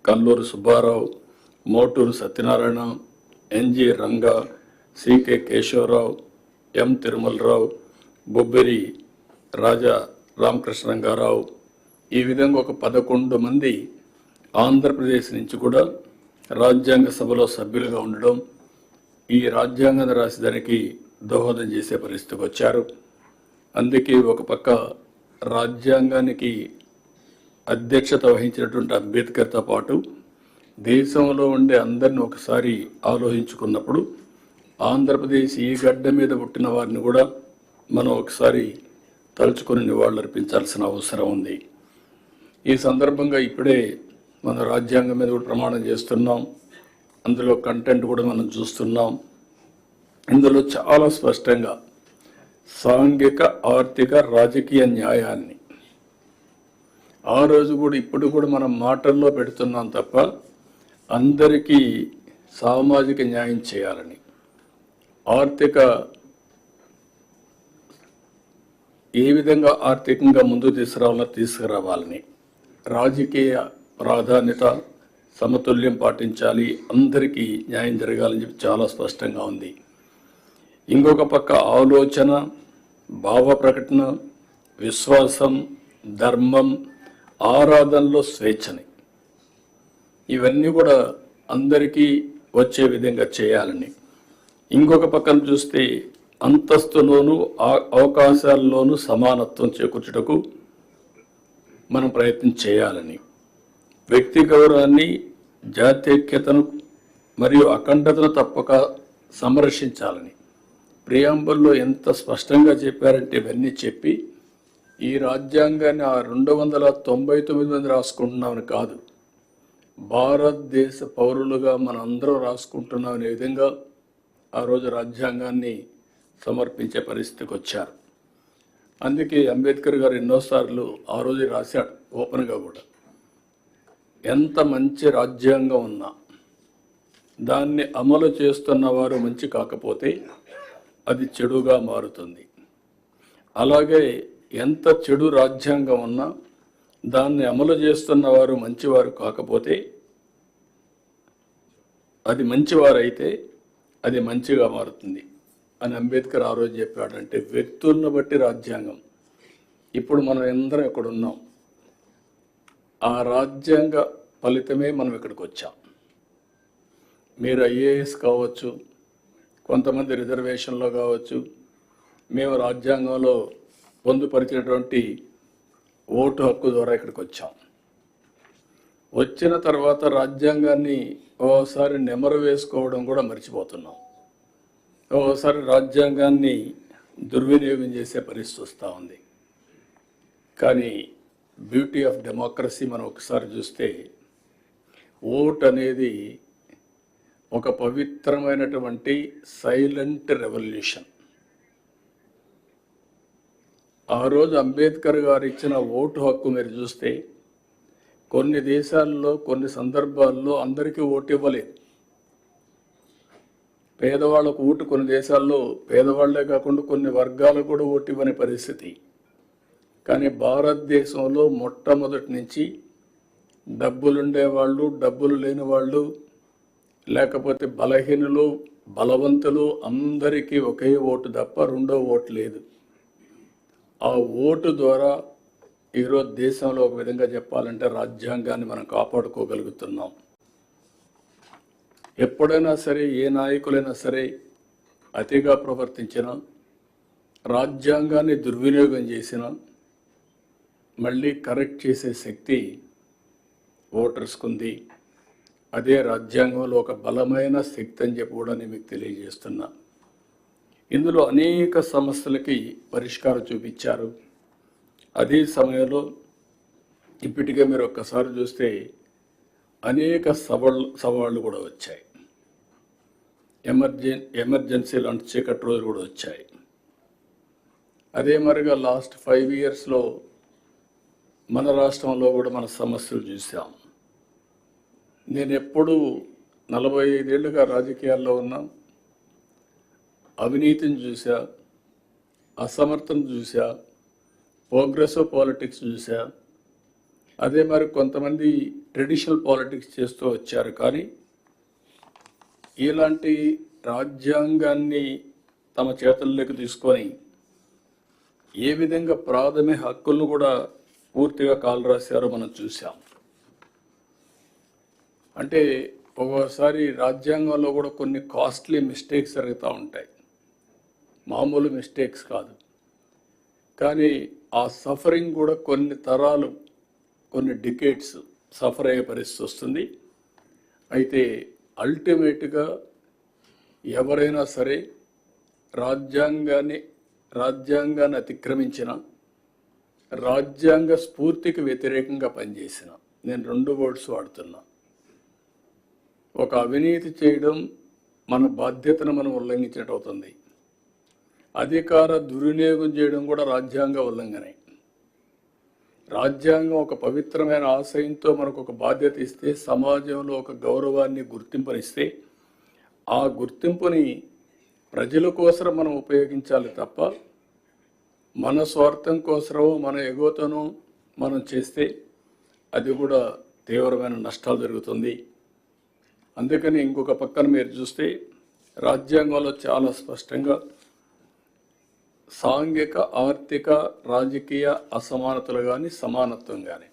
కల్లూరు సుబ్బారావు, మోటూరు సత్యనారాయణ, ఎన్జి రంగా, సికే కేశవరావు, ఎం తిరుమలరావు, బొబ్బిరి రాజా రామకృష్ణరంగారావు, ఈ విధంగా ఒక 11 మంది ఆంధ్రప్రదేశ్ నుంచి కూడా రాజ్యాంగ సభలో సభ్యులుగా ఉండడం, ఈ రాజ్యాంగాన్ని రాసేదానికి దోహదం చేసే పరిస్థితికి వచ్చారు. అందుకే ఒక పక్క రాజ్యాంగానికి అధ్యక్షత వహించినటువంటి అంబేద్కర్తో పాటు దేశంలో ఉండే అందరిని ఒకసారి ఆలోచించుకున్నప్పుడు ఆంధ్రప్రదేశ్ ఈ గడ్డ మీద పుట్టిన వారిని కూడా మనం ఒకసారి తలుచుకొని నివాళులర్పించాల్సిన అవసరం ఉంది. ఈ సందర్భంగా ఇప్పుడే మన రాజ్యాంగం మీద కూడా ప్రమాణం చేస్తున్నాం. అందులో కంటెంట్ కూడా మనం చూస్తున్నాం. ఇందులో చాలా స్పష్టంగా సాంఘిక, ఆర్థిక, రాజకీయ న్యాయాన్ని ఆ రోజు కూడా ఇప్పుడు కూడా మనం మాటల్లో పెడుతున్నాం తప్ప అందరికీ సామాజిక న్యాయం చేయాలని, ఆర్థిక ఏ విధంగా ఆర్థికంగా ముందుకు తీసుకురావాలని, రాజకీయ ప్రాధాన్యత, సమతుల్యం పాటించాలి, అందరికీ న్యాయం జరగాలని చెప్పి చాలా స్పష్టంగా ఉంది. ఇంకొక పక్క ఆలోచన, భావ ప్రకటన, విశ్వాసం, ధర్మం, ఆరాధనలో స్వేచ్ఛని, ఇవన్నీ కూడా అందరికీ వచ్చే విధంగా చేయాలని, ఇంకొక పక్కన చూస్తే అంతస్తులోనూ అవకాశాల్లోనూ సమానత్వం చేకూర్చుటకు మనం ప్రయత్నం చేయాలని, వ్యక్తి గౌరవాన్ని, జాతీయతను మరియు అఖండతను తప్పక సంరక్షించాలని ప్రియాంబుల్లో ఎంత స్పష్టంగా చెప్పారంటే ఇవన్నీ చెప్పి ఈ రాజ్యాంగాన్ని 299 మంది రాసుకుంటున్నామని కాదు, భారతదేశ పౌరులుగా మనందరం రాసుకుంటున్నామనే విధంగా ఆ రోజు రాజ్యాంగాన్ని సమర్పించే పరిస్థితికి వచ్చారు. అందుకే అంబేద్కర్ గారు ఎన్నోసార్లు ఆ రోజు రాశాడు ఓపెన్గా కూడా, ఎంత మంచి రాజ్యాంగం ఉన్నా దాన్ని అమలు చేస్తున్న వారు మంచి కాకపోతే అది చెడుగా మారుతుంది. అలాగే ఎంత చెడు రాజ్యాంగం ఉన్నా దాన్ని అమలు చేస్తున్న వారు మంచివారు కాకపోతే, అది మంచివారైతే అది మంచిగా మారుతుంది అని అంబేద్కర్ ఆ రోజు చెప్పాడు. అంటే వ్యక్తులను బట్టి రాజ్యాంగం. ఇప్పుడు మనం అందరం ఇక్కడ ఉన్నాం, ఆ రాజ్యాంగ ఫలితమే మనం ఇక్కడికి వచ్చాం. మీరు ఐఏఎస్ కావచ్చు, కొంతమంది రిజర్వేషన్లో కావచ్చు, మేము రాజ్యాంగంలో పొందుపరిచినటువంటి ఓటు హక్కు ద్వారా ఇక్కడికి వచ్చాం. వచ్చిన తర్వాత రాజ్యాంగాన్ని ఓసారి నెమరు వేసుకోవడం కూడా మర్చిపోతున్నాం. ఓసారి రాజ్యాంగాన్ని దుర్వినియోగం చేసే పరిస్థితి వస్తూ ఉంది. కానీ బ్యూటీ ఆఫ్ డెమోక్రసీ మనం ఒకసారి చూస్తే ఓట్ అనేది ఒక పవిత్రమైనటువంటి సైలెంట్ రెవల్యూషన్. ఆ రోజు అంబేద్కర్ గారు ఇచ్చిన ఓటు హక్కు మీరు చూస్తే కొన్ని దేశాల్లో కొన్ని సందర్భాల్లో అందరికీ ఓటు ఇవ్వలేదు. పేదవాళ్ళకు ఓటు కొన్ని దేశాల్లో పేదవాళ్లే కాకుండా కొన్ని వర్గాలకు కూడా ఓటు ఇవ్వని పరిస్థితి. కానీ భారతదేశంలో మొట్టమొదటి నుంచి డబ్బులుండేవాళ్ళు, డబ్బులు లేని వాళ్ళు, లేకపోతే బలహీనులు, బలవంతులు అందరికీ ఒకే ఓటు తప్ప రెండో ఓటు లేదు. ఆ ఓటు ద్వారా ఈరోజు దేశంలో ఒక విధంగా చెప్పాలంటే రాజ్యాంగాన్ని మనం కాపాడుకోగలుగుతున్నాం. ఎప్పుడైనా సరే ఏ నాయకులైనా సరే అతిగా ప్రవర్తించినా, రాజ్యాంగాన్ని దుర్వినియోగం చేసినా మళ్ళీ కరెక్ట్ చేసే శక్తి ఓటర్స్కు ఉంది. అదే రాజ్యాంగంలో ఒక బలమైన శక్తి అని చెప్పి కూడా నేను మీకు తెలియజేస్తున్నా. ఇందులో అనేక సమస్యలకి పరిష్కారం చూపించారు. అదే సమయంలో ఇప్పటికే మీరు ఒక్కసారి చూస్తే అనేక సవాళ్ళు కూడా వచ్చాయి. ఎమర్జెన్సీ లాంటి చీకటి రోజులు కూడా వచ్చాయి. అదే మరిగా లాస్ట్ 5 yearsలో మన రాష్ట్రంలో కూడా మన సమస్యలు చూసాం. నేను ఎప్పుడు 45 ఏళ్ళుగా రాజకీయాల్లో ఉన్నా, అవినీతిని చూసా, అసమర్థను చూసా, ప్రోగ్రెసివ్ పాలిటిక్స్ చూసా. అదే మరి కొంతమంది ట్రెడిషనల్ పాలిటిక్స్ చేస్తూ వచ్చారు. కానీ ఇలాంటి రాజ్యాంగాన్ని తమ చేతుల్లోకి తీసుకొని ఏ విధంగా ప్రాథమిక హక్కులను కూడా పూర్తిగా కాలు రాశారో మనం చూసాం. అంటే ఒక్కోసారి రాజ్యాంగంలో కూడా కొన్ని కాస్ట్లీ మిస్టేక్స్ జరుగుతూ ఉంటాయి. మామూలు మిస్టేక్స్ కాదు. కానీ ఆ సఫరింగ్ కూడా కొన్ని తరాలు, కొన్ని డికేట్స్ సఫర్ అయ్యే పరిస్థితి వస్తుంది. అయితే అల్టిమేట్గా ఎవరైనా సరే రాజ్యాంగాన్ని అతిక్రమించిన, రాజ్యాంగ స్ఫూర్తికి వ్యతిరేకంగా పనిచేసిన, నేను 2 వర్డ్స్ వాడుతున్నా. ఒక అవినీతి చేయడం మన బాధ్యతను మనం ఉల్లంఘించినట్టు అవుతుంది. అధికార దుర్వినియోగం చేయడం కూడా రాజ్యాంగ ఉల్లంఘనే. రాజ్యాంగం ఒక పవిత్రమైన ఆశయంతో మనకు ఒక బాధ్యత ఇస్తే, సమాజంలో ఒక గౌరవాన్ని, గుర్తింపునిస్తే, ఆ గుర్తింపుని ప్రజల కోసం మనం ఉపయోగించాలి తప్ప మన స్వార్థం కోసమో మన ఎగోతోనో మనం చేస్తే అది కూడా తీవ్రమైన నష్టాలు జరుగుతుంది. అందుకని ఇంకొక పక్కన మీరు చూస్తే రాజ్యాంగంలో చాలా స్పష్టంగా సాంఘిక, ఆర్థిక, రాజకీయ అసమానతలు కానీ సమానత్వం కానీ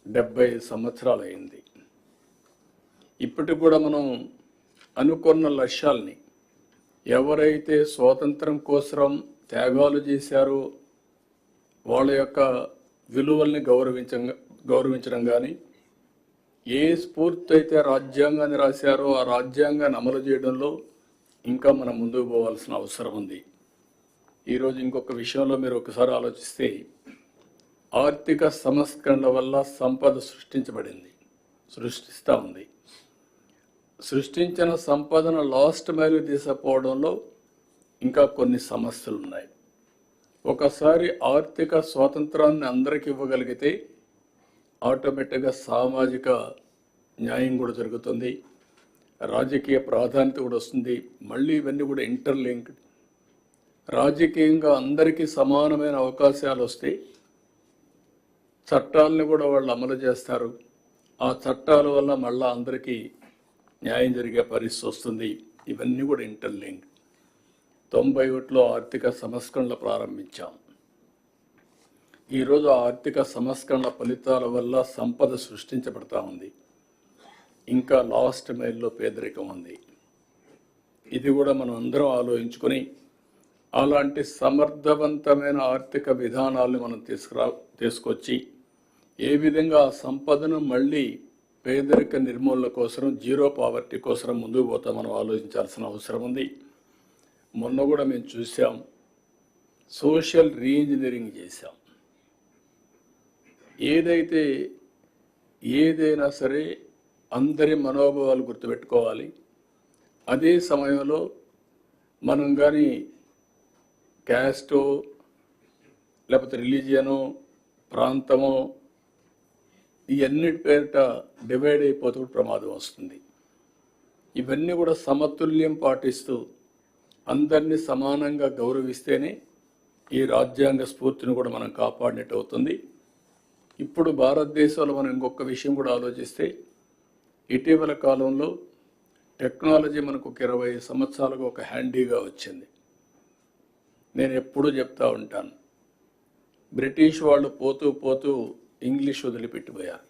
70 సంవత్సరాలు అయింది. ఇప్పటికి కూడా మనం అనుకున్న లక్ష్యాల్ని, ఎవరైతే స్వాతంత్రం కోసం త్యాగాలు చేశారో వాళ్ళ యొక్క విలువల్ని గౌరవించడం కానీ, ఏ స్ఫూర్తి అయితే రాజ్యాంగాన్ని రాశారో ఆ రాజ్యాంగాన్ని అమలు చేయడంలో ఇంకా మనం ముందుకు పోవాల్సిన అవసరం ఉంది. ఈరోజు ఇంకొక విషయంలో మీరు ఒకసారి ఆలోచిస్తే, ఆర్థిక సంస్కరణల వల్ల సంపద సృష్టిస్తూ ఉంది. సృష్టించిన సంపదను లాస్ట్ మైలు తీసుకుపోవడంలో ఇంకా కొన్ని సమస్యలు ఉన్నాయి. ఒకసారి ఆర్థిక స్వాతంత్రాన్ని అందరికీ ఇవ్వగలిగితే ఆటోమేటిక్గా సామాజిక న్యాయం కూడా జరుగుతుంది, రాజకీయ ప్రాధాన్యత కూడా వస్తుంది. మళ్ళీ ఇవన్నీ కూడా ఇంటర్లింక్డ్. రాజకీయంగా అందరికీ సమానమైన అవకాశాలు వస్తే చట్టాలను కూడా వాళ్ళు అమలు చేస్తారు. ఆ చట్టాల వల్ల మళ్ళీ అందరికీ న్యాయం జరిగే పరిస్థితి వస్తుంది. ఇవన్నీ కూడా ఇంటర్లింక్డ్. 91లో ఆర్థిక సంస్కరణలు ప్రారంభించాం. ఈరోజు ఆర్థిక సంస్కరణల ఫలితాల వల్ల సంపద సృష్టించబడతా ఉంది. ఇంకా లాస్ట్ మైల్లో పేదరికం ఉంది. ఇది కూడా మనం అందరం ఆలోచించుకొని అలాంటి సమర్థవంతమైన ఆర్థిక విధానాలను మనం తీసుకొచ్చి ఏ విధంగా ఆ సంపదను మళ్ళీ పేదరిక నిర్మూలన కోసం, జీరో పావర్టీ కోసం ముందుకు పోతా మనం ఆలోచించాల్సిన అవసరం ఉంది. మొన్న కూడా మేము చూసాం, సోషల్ రీఇంజనీరింగ్ చేశాం. ఏదైనా సరే అందరి మనోభావాలు గుర్తుపెట్టుకోవాలి. అదే సమయంలో మనం కానీ క్యాస్టో లేకపోతే రిలీజియనో ప్రాంతమో ఇవన్నిటి పేరిట డివైడ్ అయిపోతూ ప్రమాదం వస్తుంది. ఇవన్నీ కూడా సమతుల్యం పాటిస్తూ అందరినీ సమానంగా గౌరవిస్తేనే ఈ రాజ్యాంగ స్ఫూర్తిని కూడా మనం కాపాడినట్టు అవుతుంది. ఇప్పుడు భారతదేశంలో మనం ఇంకొక విషయం కూడా ఆలోచిస్తే, ఇటీవల కాలంలో టెక్నాలజీ మనకు ఒక 20 సంవత్సరాలుగా ఒక హ్యాండీగా వచ్చింది. నేను ఎప్పుడూ చెప్తా ఉంటాను, బ్రిటిష్ వాళ్ళు పోతూ పోతూ ఇంగ్లీష్ వదిలిపెట్టిపోయారు.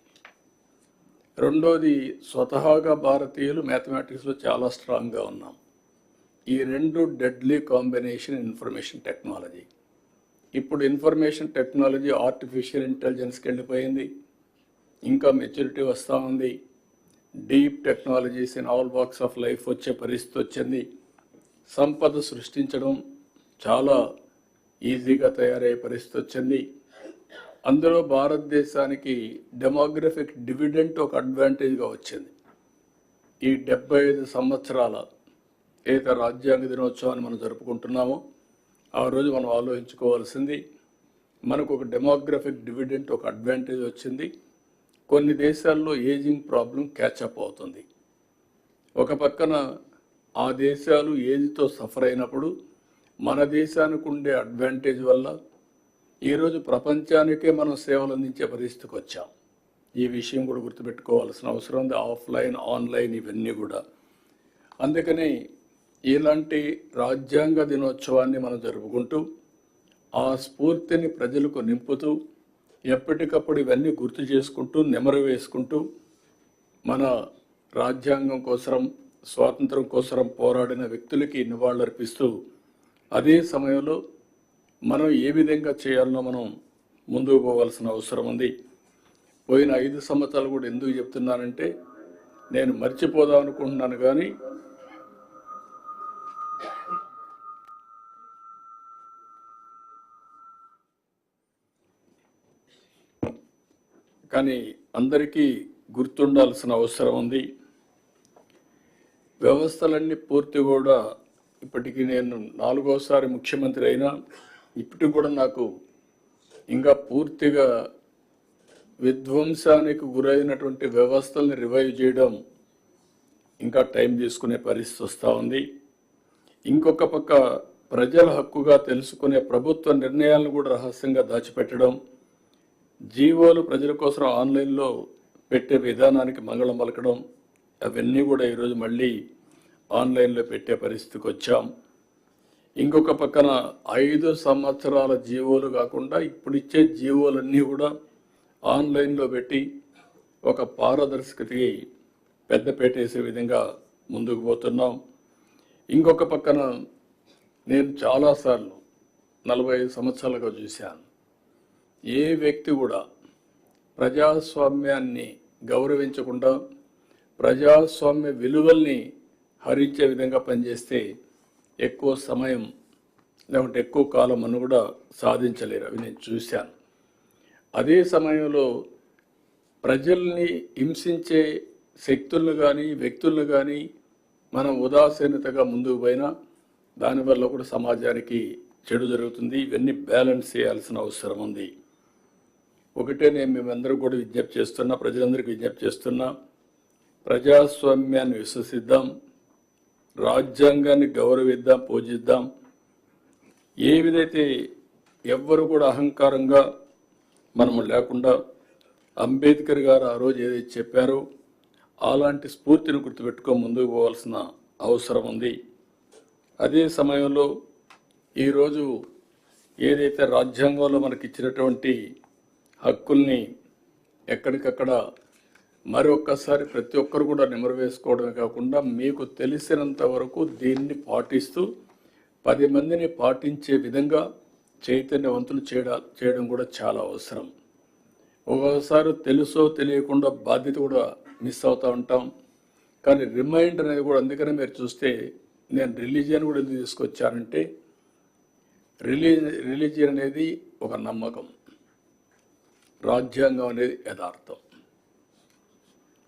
రెండోది, స్వతహాగా భారతీయులు మ్యాథమెటిక్స్లో చాలా స్ట్రాంగ్గా ఉన్నాం. ఈ రెండు డెడ్లీ కాంబినేషన్ ఇన్ఫర్మేషన్ టెక్నాలజీ. ఇప్పుడు ఇన్ఫర్మేషన్ టెక్నాలజీ ఆర్టిఫిషియల్ ఇంటెలిజెన్స్కి వెళ్ళిపోయింది, ఇంకా మెచ్యూరిటీ వస్తూ ఉంది. Deep technologies in all walks of life వచ్చే పరిస్థితి వచ్చింది. సంపద సృష్టించడం చాలా ఈజీగా తయారయ్యే పరిస్థితి వచ్చింది. అందులో భారతదేశానికి డెమోగ్రఫిక్ డివిడెంట్ ఒక అడ్వాంటేజ్గా వచ్చింది. ఈ 75 సంవత్సరాల ఏదైతే రాజ్యాంగ దినోత్సవాన్ని మనం జరుపుకుంటున్నామో ఆ రోజు మనం ఆలోచించుకోవాల్సింది, మనకు ఒక డెమోగ్రఫిక్ డివిడెంట్ ఒక అడ్వాంటేజ్ వచ్చింది. కొన్ని దేశాల్లో ఏజింగ్ ప్రాబ్లం క్యాచప్ అవుతుంది. ఒక పక్కన ఆ దేశాలు ఏజ్తో సఫర్ అయినప్పుడు మన దేశానికి ఉండే అడ్వాంటేజ్ వల్ల ఈరోజు ప్రపంచానికే మనం సేవలు అందించే పరిస్థితికి వచ్చాం. ఈ విషయం కూడా గుర్తుపెట్టుకోవాల్సిన అవసరం ఉంది. ఆఫ్లైన్, ఆన్లైన్ ఇవన్నీ కూడా. అందుకని ఇలాంటి రాజ్యాంగ దినోత్సవాన్ని మనం జరుపుకుంటూ ఆ స్ఫూర్తిని ప్రజలకు నింపుతూ ఎప్పటికప్పుడు ఇవన్నీ గుర్తు చేసుకుంటూ నెమరు వేసుకుంటూ మన రాజ్యాంగం కోసం, స్వాతంత్రం కోసం పోరాడిన వ్యక్తులకి నివాళులర్పిస్తూ అదే సమయంలో మనం ఏ విధంగా చేయాలనో మనం ముందుకు పోవాల్సిన అవసరం ఉంది. పోయిన 5 సంవత్సరాలు కూడా ఎందుకు చెప్తున్నానంటే, నేను మర్చిపోదాం అనుకుంటున్నాను కానీ అందరికీ గుర్తుండాల్సిన అవసరం ఉంది. వ్యవస్థలన్నీ పూర్తి కూడా ఇప్పటికీ నేను 4వసారి ముఖ్యమంత్రి అయినా ఇప్పటికి కూడా నాకు ఇంకా పూర్తిగా విధ్వంసానికి గురైనటువంటి వ్యవస్థల్ని రివైవ్ చేయడం ఇంకా టైం తీసుకునే పరిస్థితి వస్తూ ఉంది. ఇంకొక పక్క ప్రజల హక్కుగా తెలుసుకునే ప్రభుత్వ నిర్ణయాలను కూడా రహస్యంగా దాచిపెట్టడం, జీవోలు ప్రజల కోసం ఆన్లైన్లో పెట్టే విధానానికి మంగళం పలకడం, అవన్నీ కూడా ఈరోజు మళ్ళీ ఆన్లైన్లో పెట్టే పరిస్థితికి వచ్చాం. ఇంకొక పక్కన 5 సంవత్సరాల జీవోలు కాకుండా ఇప్పుడు ఇచ్చే జీవోలన్నీ కూడా ఆన్లైన్లో పెట్టి ఒక పారదర్శకతకి పెద్దపీట వేసే విధంగా ముందుకు పోతున్నాం. ఇంకొక పక్కన నేను చాలాసార్లు 45 సంవత్సరాలుగా చూశాను, ఏ వ్యక్తి కూడా ప్రజాస్వామ్యాన్ని గౌరవించకుండా ప్రజాస్వామ్య విలువల్ని హరించే విధంగా పనిచేస్తే ఎక్కువ సమయం లేకుంటే ఎక్కువ కాలం అని కూడా సాధించలేరు. అవి నేను చూశాను. అదే సమయంలో ప్రజల్ని హింసించే శక్తులను కానీ వ్యక్తులను కానీ మనం ఉదాసీనతగా ముందుకు పోయినా దానివల్ల కూడా సమాజానికి చెడు జరుగుతుంది. ఇవన్నీ బ్యాలెన్స్ చేయాల్సిన అవసరం ఉంది. ఒకటే నేను మేమందరూ కూడా విజ్ఞప్తి చేస్తున్నా, ప్రజలందరికీ విజ్ఞప్తి చేస్తున్నా, ప్రజాస్వామ్యాన్ని విశ్వసిద్దాం, రాజ్యాంగాన్ని గౌరవిద్దాం, పూజిద్దాం. ఏ విధైతే ఎవ్వరు కూడా అహంకారంగా మనము లేకుండా అంబేద్కర్ గారు ఆ రోజు ఏదైతే చెప్పారో అలాంటి స్ఫూర్తిని గుర్తుపెట్టుకొని ముందుకు పోవాల్సిన అవసరం ఉంది. అదే సమయంలో ఈరోజు ఏదైతే రాజ్యాంగంలో మనకి ఇచ్చినటువంటి హక్కుల్ని ఎక్కడికక్కడ మరొక్కసారి ప్రతి ఒక్కరు కూడా నెమరు వేసుకోవడమే కాకుండా మీకు తెలిసినంత వరకు దీన్ని పాటిస్తూ 10 మందిని పాటించే విధంగా చైతన్యవంతులు చేయడం కూడా చాలా అవసరం. ఒక్కొక్కసారి తెలుసో తెలియకుండా బాధ్యత కూడా మిస్ అవుతూ ఉంటాం. కానీ రిమైండర్ అనేది కూడా, అందుకనే మీరు చూస్తే నేను రిలీజియన్ కూడా ఎందుకు తీసుకొచ్చానంటే, రిలీజియన్ అనేది ఒక నమ్మకం, రాజ్యాంగం అనేది యథార్థం.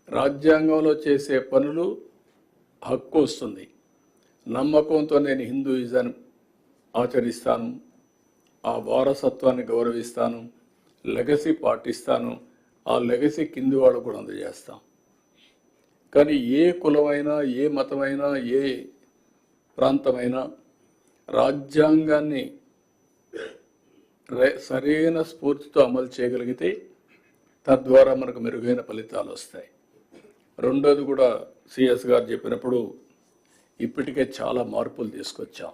రాజ్యాంగంలో చేసే పనులు హక్కు వస్తుంది. నమ్మకంతో నేను హిందూయిజం ఆచరిస్తాను, ఆ వారసత్వాన్ని గౌరవిస్తాను, లెగసీ పాటిస్తాను, ఆ లెగసీ కింది వాళ్ళకు కూడా అందజేస్తాం. కానీ ఏ కులమైనా, ఏ మతమైనా, ఏ ప్రాంతమైనా రాజ్యాంగాన్ని సరైన స్ఫూర్తితో అమలు చేయగలిగితే తద్వారా మనకు మెరుగైన ఫలితాలు వస్తాయి. రెండోది కూడా సిఎస్ గారు చెప్పినప్పుడు ఇప్పటికే చాలా మార్పులు తీసుకొచ్చాం.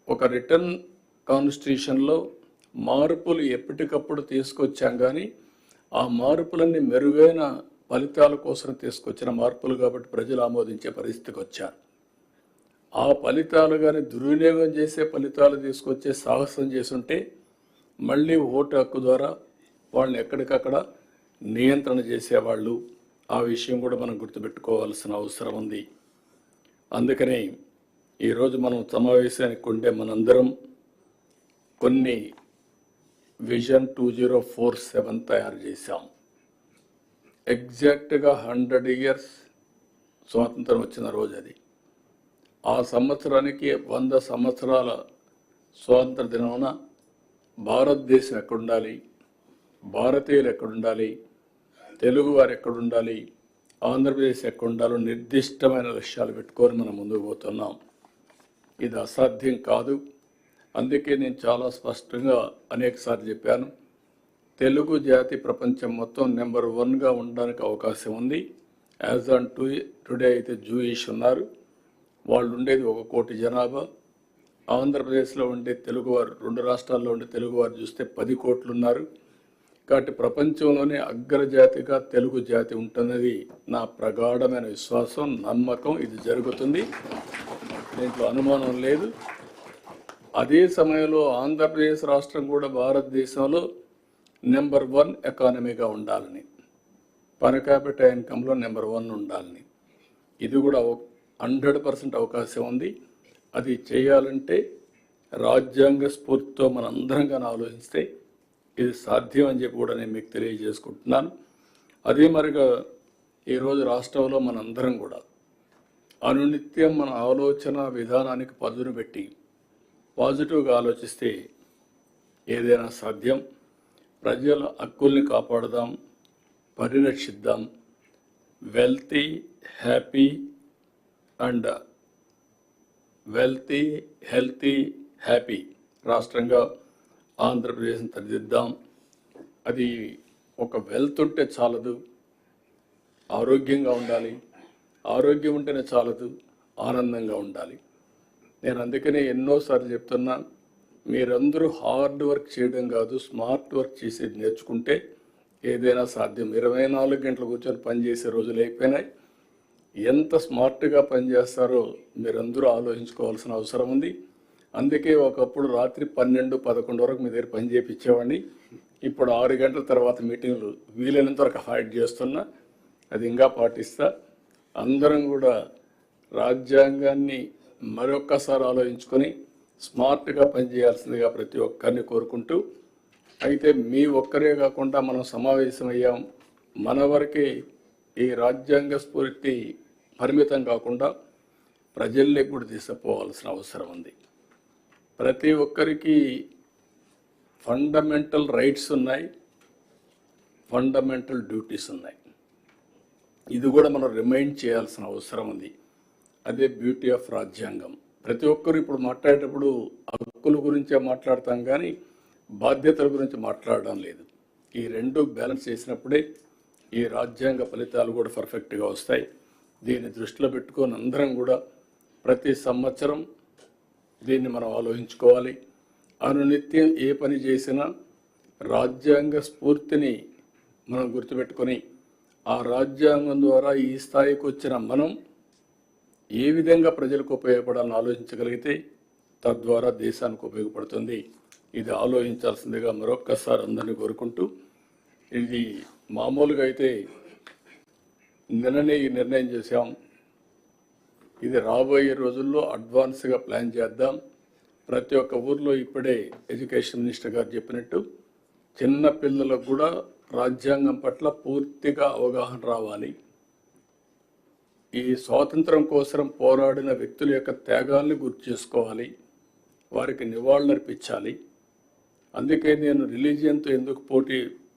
ఒక రిటర్న్ కాన్స్టిట్యూషన్లో మార్పులు ఎప్పటికప్పుడు తీసుకొచ్చాం, కానీ ఆ మార్పులన్నీ మెరుగైన ఫలితాల కోసం తీసుకొచ్చిన మార్పులు కాబట్టి ప్రజలు ఆమోదించే పరిస్థితికి వచ్చారు. ఆ ఫలితాలు కానీ దుర్వినియోగం చేసే ఫలితాలు తీసుకొచ్చే సాహసం చేసుంటే మళ్ళీ ఓటు హక్కు ద్వారా వాళ్ళని ఎక్కడికక్కడ నియంత్రణ చేసేవాళ్ళు. ఆ విషయం కూడా మనం గుర్తుపెట్టుకోవాల్సిన అవసరం ఉంది. అందుకని ఈరోజు మనం సమావేశానికి ఉండే మనందరం కొన్ని విజన్ 2047 తయారు చేశాం. ఎగ్జాక్ట్గా 100 ఇయర్స్ స్వాతంత్రం వచ్చిన రోజు అది. ఆ సంవత్సరానికి 100 సంవత్సరాల స్వాతంత్ర దినమున భారతదేశం ఎక్కడుండాలి, భారతీయులు ఎక్కడుండాలి, తెలుగువారు ఎక్కడుండాలి, ఆంధ్రప్రదేశ్ ఎక్కడుండాలో నిర్దిష్టమైన లక్ష్యాలు పెట్టుకొని మనం ముందుకు పోతున్నాం. ఇది అసాధ్యం కాదు. అందుకే నేను చాలా స్పష్టంగా అనేకసార్లు చెప్పాను, తెలుగు జాతి ప్రపంచం మొత్తం నెంబర్ 1గా ఉండడానికి అవకాశం ఉంది. యాజ్ ఆన్ టుడే అయితే జూయిష్ ఉన్నారు, వాళ్ళు ఉండేది 1 కోటి జనాభా. ఆంధ్రప్రదేశ్లో ఉండే తెలుగువారు, 2 రాష్ట్రాల్లో ఉండే తెలుగువారు చూస్తే 10 కోట్లు ఉన్నారు. కాబట్టి ప్రపంచంలోనే అగ్రజాతిగా తెలుగు జాతి ఉంటున్నది నా ప్రగాఢమైన విశ్వాసం, నమ్మకం. ఇది జరుగుతుంది, దీంట్లో అనుమానం లేదు. అదే సమయంలో ఆంధ్రప్రదేశ్ రాష్ట్రం కూడా భారతదేశంలో నెంబర్ 1 ఎకానమీగా ఉండాలని, పర్ క్యాపిటల్ ఇన్కంలో నెంబర్ 1 ఉండాలని, ఇది కూడా 100% అవకాశం ఉంది. అది చేయాలంటే రాజ్యాంగ స్ఫూర్తితో మనందరం కానీ ఆలోచిస్తే ఇది సాధ్యం అని చెప్పి కూడా నేను మీకు తెలియజేసుకుంటున్నాను. అదే మరిగా ఈరోజు రాష్ట్రంలో మనందరం కూడా అనునిత్యం మన ఆలోచన విధానానికి పదును పెట్టి పాజిటివ్గా ఆలోచిస్తే ఏదైనా సాధ్యం. ప్రజల హక్కుల్ని కాపాడదాం, పరిరక్షిద్దాం. Wealthy, happy and healthy, happy రాష్ట్రంగా ఆంధ్రప్రదేశ్ని తీర్చిదిద్దాం. అది ఒక వెల్త్ ఉంటే చాలదు, ఆరోగ్యంగా ఉండాలి. ఆరోగ్యం ఉంటేనే చాలదు, ఆనందంగా ఉండాలి. నేను అందుకనే ఎన్నోసార్లు చెప్తున్నా, మీరందరూ హార్డ్ వర్క్ చేయడం కాదు, స్మార్ట్ వర్క్ చేసేది నేర్చుకుంటే ఏదైనా సాధ్యం. 24 గంటలు కూర్చొని పనిచేసే రోజులు అయిపోయినాయి. ఎంత స్మార్ట్గా పనిచేస్తారో మీరందరూ ఆలోచించుకోవాల్సిన అవసరం ఉంది. అందుకే ఒకప్పుడు రాత్రి 12-11 వరకు మీ దగ్గర పని చేయించేవాడిని. ఇప్పుడు 6 గంటల తర్వాత మీటింగ్లు వీలైనంత వరకు అవాయిడ్ చేస్తున్నా. అది ఇంకా పాటిస్తా. అందరం కూడా రాజ్యాంగాన్ని మరొక్కసారి ఆలోచించుకొని స్మార్ట్గా పనిచేయాల్సిందిగా ప్రతి ఒక్కరిని కోరుకుంటూ, అయితే మీ ఒక్కరే కాకుండా మనం సమావేశమయ్యాం, మన వరకే ఈ రాజ్యాంగ స్ఫూర్తి పరిమితం కాకుండా ప్రజల్లోకి కూడా తీసుకుపోవాల్సిన అవసరం ఉంది. ప్రతి ఒక్కరికి ఫండమెంటల్ రైట్స్ ఉన్నాయి, ఫండమెంటల్ డ్యూటీస్ ఉన్నాయి. ఇది కూడా మనం రిమైండ్ చేయాల్సిన అవసరం ఉంది. అదే బ్యూటీ ఆఫ్ రాజ్యాంగం. ప్రతి ఒక్కరు ఇప్పుడు మాట్లాడేటప్పుడు హక్కుల గురించే మాట్లాడతాం, కానీ బాధ్యతల గురించి మాట్లాడడం లేదు. ఈ రెండు బ్యాలెన్స్ చేసినప్పుడే ఈ రాజ్యాంగ ఫలితాలు కూడా పర్ఫెక్ట్గా వస్తాయి. దీన్ని దృష్టిలో పెట్టుకొని అందరం కూడా ప్రతి సంవత్సరం దీన్ని మనం ఆలోచించుకోవాలి. అనునిత్యం ఏ పని చేసినా రాజ్యాంగ స్ఫూర్తిని మనం గుర్తుపెట్టుకొని ఆ రాజ్యాంగం ద్వారా ఈ స్థాయికి వచ్చిన మనం ఏ విధంగా ప్రజలకు ఉపయోగపడాలని ఆలోచించగలిగితే తద్వారా దేశానికి ఉపయోగపడుతుంది. ఇది ఆలోచించాల్సిందిగా మరొక్కసారి అందరినీ కోరుకుంటూ, ఇది మామూలుగా అయితే నిన్ననే ఈ నిర్ణయం చేశాం. ఇది రాబోయే రోజుల్లో అడ్వాన్స్గా ప్లాన్ చేద్దాం. ప్రతి ఒక్క ఊర్లో ఇప్పుడే ఎడ్యుకేషన్ మినిస్టర్ గారు చెప్పినట్టు చిన్న పిల్లలకు కూడా రాజ్యాంగం పట్ల పూర్తిగా అవగాహన రావాలి. ఈ స్వాతంత్రం కోసం పోరాడిన వ్యక్తుల యొక్క త్యాగాల్ని గుర్తు చేసుకోవాలి, వారికి నివాళులర్పించాలి. అందుకే నేను రిలీజియన్తో ఎందుకు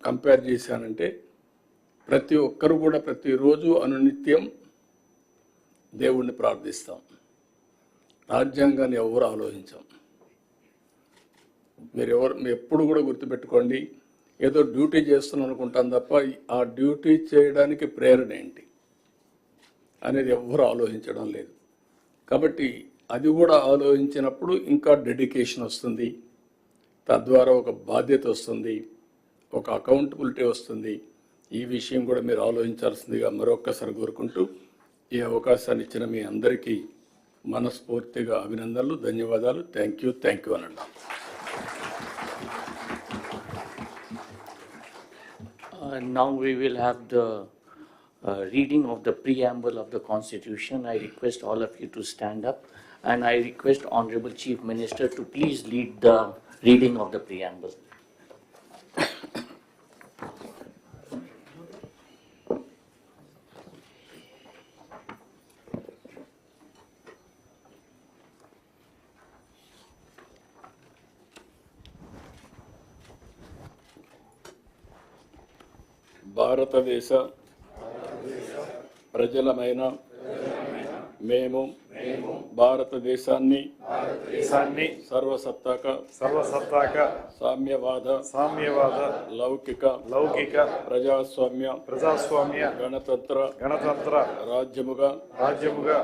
కంపేర్ చేశానంటే, ప్రతి ఒక్కరు కూడా ప్రతిరోజు అనునిత్యం దేవుణ్ణి ప్రార్థిస్తాం. రాజ్యాంగాన్ని ఎవరు ఆలోచించాం. మీరు ఎప్పుడు కూడా గుర్తుపెట్టుకోండి, ఏదో డ్యూటీ చేస్తున్నాం అనుకుంటాం తప్ప ఆ డ్యూటీ చేయడానికి ప్రేరణ ఏంటి అనేది ఎవ్వరు ఆలోచించడం లేదు. కాబట్టి అది కూడా ఆలోచించినప్పుడు ఇంకా డెడికేషన్ వస్తుంది, తద్వారా ఒక బాధ్యత వస్తుంది, ఒక అకౌంటబిలిటీ వస్తుంది. ఈ విషయం కూడా మీరు ఆలోచించాల్సిందిగా మరొక్కసారి కోరుకుంటూ ఈ అవకాశాన్ని ఇచ్చిన మీ అందరికీ మనస్ఫూర్తిగా అభినందనలు, ధన్యవాదాలు. థ్యాంక్ యూ అనండి. Now we will have the reading of the preamble of the Constitution. I request all of you to stand up, and I request Honorable Chief Minister to please lead the reading of the preamble. భారతదేశ ప్రజలమైన మేము భారతదేశాన్ని సర్వసత్తాక సామ్యవాద లౌకిక ప్రజాస్వామ్య గణతంత్ర రాజ్యముగా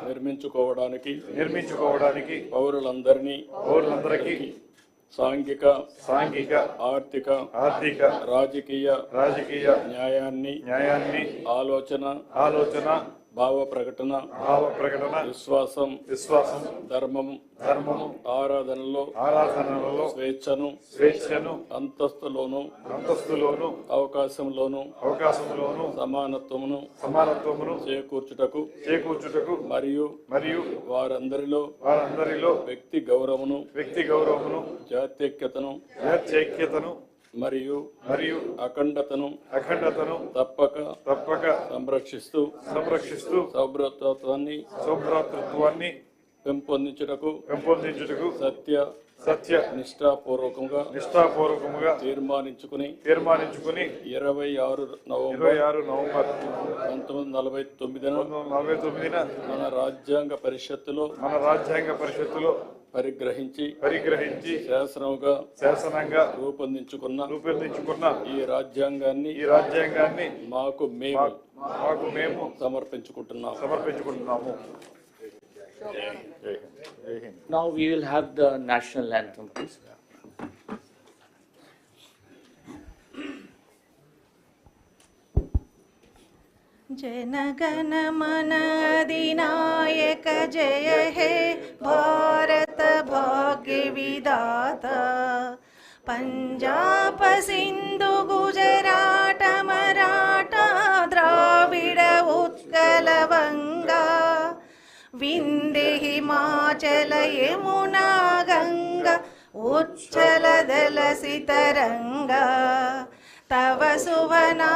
నిర్మించుకోవడానికి పౌరులందరికీ సాంఘిక ఆర్థిక రాజకీయ న్యాయాన్ని ఆలోచన భావ ప్రకటన విశ్వాసం ధర్మము ఆరాధనలో స్వేచ్ఛను అంతస్తులోను అవకాశంలోను సమానత్వమును చేకూర్చుటకు మరియు వారందరిలో వ్యక్తి గౌరవమును జాత్యైక్యతను మరియు అఖండతను తప్పక సంరక్షిస్తూ సౌభ్రాతృత్వాన్ని పెంపొందించుటకు సత్య నిష్ఠాపూర్వకంగా తీర్మానించుకుని 26 నవంబర్ 1949 మన రాజ్యాంగ పరిషత్తులో పరిగ్రహించి శాసనంగా రూపొందించుకున్న ఈ రాజ్యాంగాన్ని మాకు మేము సమర్పించుకుంటున్నాము. Now we will have the national anthem, please. जनगण मन अधिनायक जय हे भारत भाग्य विधाता पंजाब सिंधु गुजरात मराठा द्राविड उत्कल वंगा विंध्य हिमाचल यमुना गंगा उच्चल दलसितरंगा तव सुवना